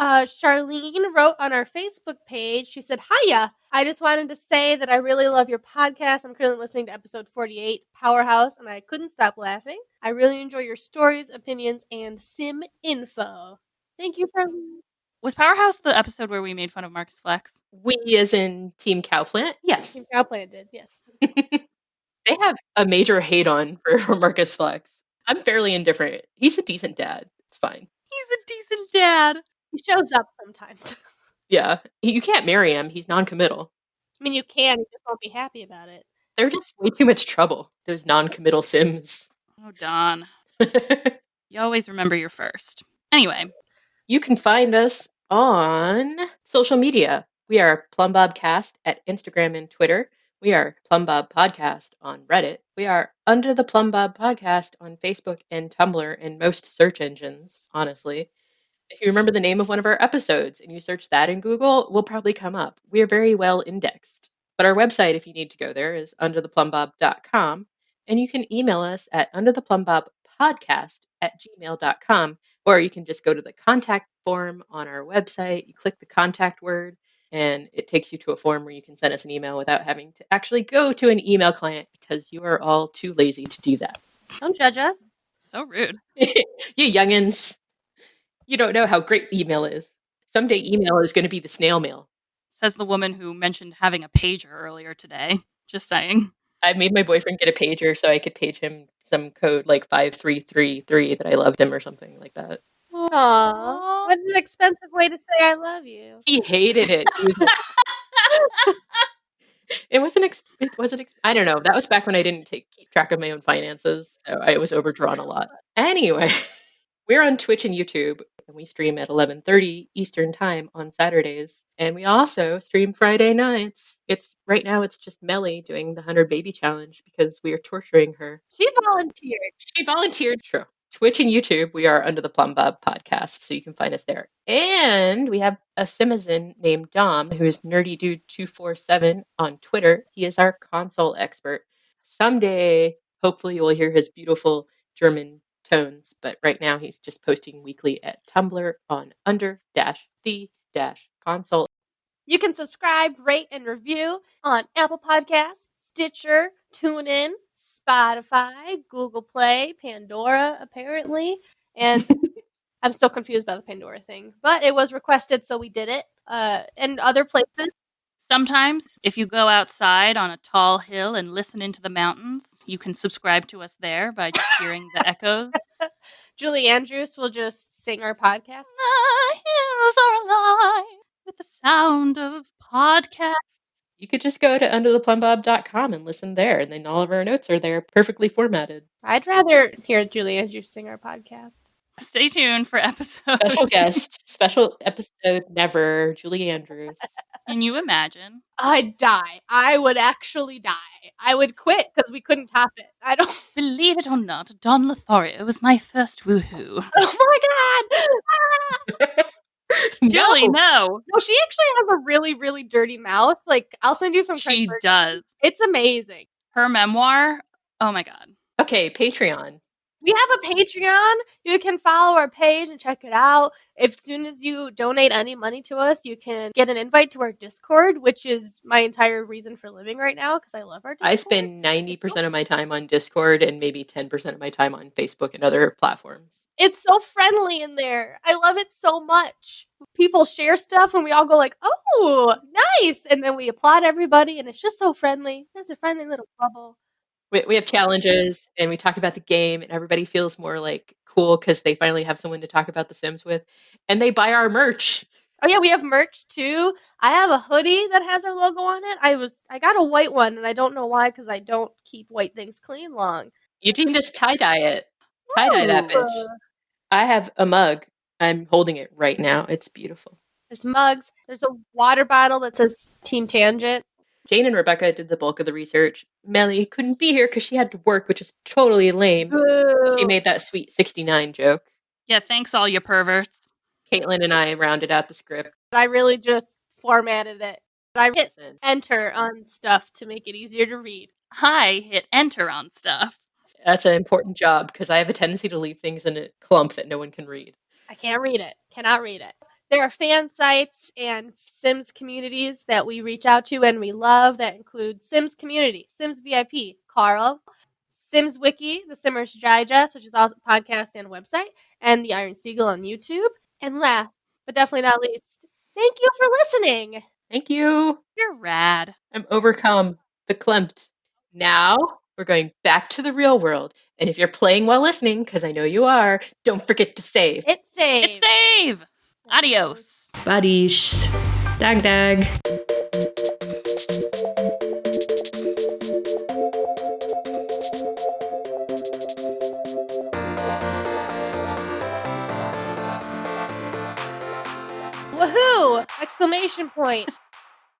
Speaker 2: Charlene wrote on our Facebook page, she said, Hiya! I just wanted to say that I really love your podcast. I'm currently listening to episode 48, Powerhouse, and I couldn't stop laughing. I really enjoy your stories, opinions, and sim info. Thank you, Charlene.
Speaker 4: Was Powerhouse the episode where we made fun of Marcus Flex?
Speaker 3: We as in Team Cowplant? Yes.
Speaker 2: Team Cowplant did, yes.
Speaker 3: They have a major hate on for Marcus Flex. I'm fairly indifferent. He's a decent dad. It's fine.
Speaker 4: He's a decent dad.
Speaker 2: He shows up sometimes.
Speaker 3: Yeah. You can't marry him. He's non-committal.
Speaker 2: I mean, you can. You just won't be happy about it.
Speaker 3: They're just way too much trouble, those non-committal Sims.
Speaker 4: Oh, Don. You always remember your first. Anyway.
Speaker 3: You can find us on social media. We are Plumbob Cast at Instagram and Twitter. We are Plumbob Podcast on Reddit. We are Under the Plumbob Podcast on Facebook and Tumblr and most search engines, honestly. If you remember the name of one of our episodes and you search that in Google, we'll probably come up. We are very well indexed. But our website, if you need to go there, is undertheplumbob.com. And you can email us at undertheplumbob.podcast@gmail.com. Or you can just go to the contact form on our website. You click the contact word, and it takes you to a form where you can send us an email without having to actually go to an email client because you are all too lazy to do that.
Speaker 2: Don't judge us.
Speaker 4: So rude.
Speaker 3: You youngins. You don't know how great email is. Someday email is going to be the snail mail.
Speaker 4: Says the woman who mentioned having a pager earlier today. Just saying.
Speaker 3: I made my boyfriend get a pager so I could page him some code like 5333 that I loved him or something like that.
Speaker 2: Aww. What an expensive way to say I love you.
Speaker 3: He hated it. He was like, it wasn't. I don't know. That was back when I didn't keep track of my own finances, so I was overdrawn a lot. Anyway, we're on Twitch and YouTube, and we stream at 11:30 Eastern Time on Saturdays, and we also stream Friday nights. Right now it's just Melly doing the 100 Baby Challenge because we are torturing her.
Speaker 2: She volunteered.
Speaker 3: True. Twitch and YouTube, we are Under the Plumbob Podcast, so you can find us there. And we have a Simazin named Dom, who is NerdyDude247 on Twitter. He is our console expert. Someday, hopefully, you will hear his beautiful German tones, but right now he's just posting weekly at Tumblr on under-the-console.
Speaker 2: You can subscribe, rate, and review on Apple Podcasts, Stitcher, TuneIn, Spotify, Google Play, Pandora, apparently. And I'm still confused by the Pandora thing. But it was requested, so we did it. And other places.
Speaker 4: Sometimes, if you go outside on a tall hill and listen into the mountains, you can subscribe to us there by just hearing the echoes.
Speaker 2: Julie Andrews will just sing our podcast.
Speaker 4: The hills are alive with the sound of podcasts.
Speaker 3: You could just go to undertheplumbob.com and listen there, and then all of our notes are there, perfectly formatted.
Speaker 2: I'd rather hear Julie Andrews sing our podcast.
Speaker 4: Stay tuned for episode.
Speaker 3: Special guest, special episode never, Julie Andrews.
Speaker 4: Can you imagine?
Speaker 2: I'd die. I would actually die. I would quit because we couldn't top it. I don't
Speaker 4: believe it or not. Don Lothario was my first woohoo.
Speaker 2: Oh my god!
Speaker 4: Julie, no.
Speaker 2: No, she actually has a really, really dirty mouth. Like, I'll send you some.
Speaker 4: She does.
Speaker 2: It's amazing.
Speaker 4: Her memoir. Oh my god.
Speaker 3: Okay, Patreon.
Speaker 2: We have a Patreon. You can follow our page and check it out. As soon as you donate any money to us, you can get an invite to our Discord, which is my entire reason for living right now because I love our Discord.
Speaker 3: I spend 90% of my time on Discord and maybe 10% of my time on Facebook and other platforms.
Speaker 2: It's so friendly in there. I love it so much. People share stuff and we all go like, oh, nice. And then we applaud everybody and it's just so friendly. There's a friendly little bubble.
Speaker 3: We have challenges and we talk about the game and everybody feels more like cool because they finally have someone to talk about The Sims with and they buy our merch.
Speaker 2: Oh yeah, we have merch too. I have a hoodie that has our logo on it. I got a white one and I don't know why because I don't keep white things clean long.
Speaker 3: Eugene just tie-dye it. Tie-dye that bitch. I have a mug. I'm holding it right now. It's beautiful.
Speaker 2: There's mugs. There's a water bottle that says Team Tangent.
Speaker 3: Jane and Rebecca did the bulk of the research. Melly couldn't be here because she had to work, which is totally lame.
Speaker 2: Boo.
Speaker 3: She made that sweet 69 joke.
Speaker 4: Yeah, thanks all you perverts.
Speaker 3: Caitlin and I rounded out the script.
Speaker 2: I really just formatted it. I hit enter on stuff to make it easier to read.
Speaker 4: I hit enter on stuff.
Speaker 3: That's an important job because I have a tendency to leave things in a clump that no one can read.
Speaker 2: I can't read it. Cannot read it. There are fan sites and Sims communities that we reach out to and we love that include Sims Community, Sims VIP, Carl, Sims Wiki, The Simmers Digest, which is also a podcast and a website, and the Iron Seagull on YouTube. And last, but definitely not least, thank you for listening.
Speaker 3: Thank you.
Speaker 4: You're rad.
Speaker 3: I'm overcome. Verklempt. Now we're going back to the real world. And if you're playing while listening, because I know you are, don't forget to save.
Speaker 2: Hit save.
Speaker 4: Hit save. Adios.
Speaker 3: Buddies. Dag dag.
Speaker 2: Woohoo! Exclamation point.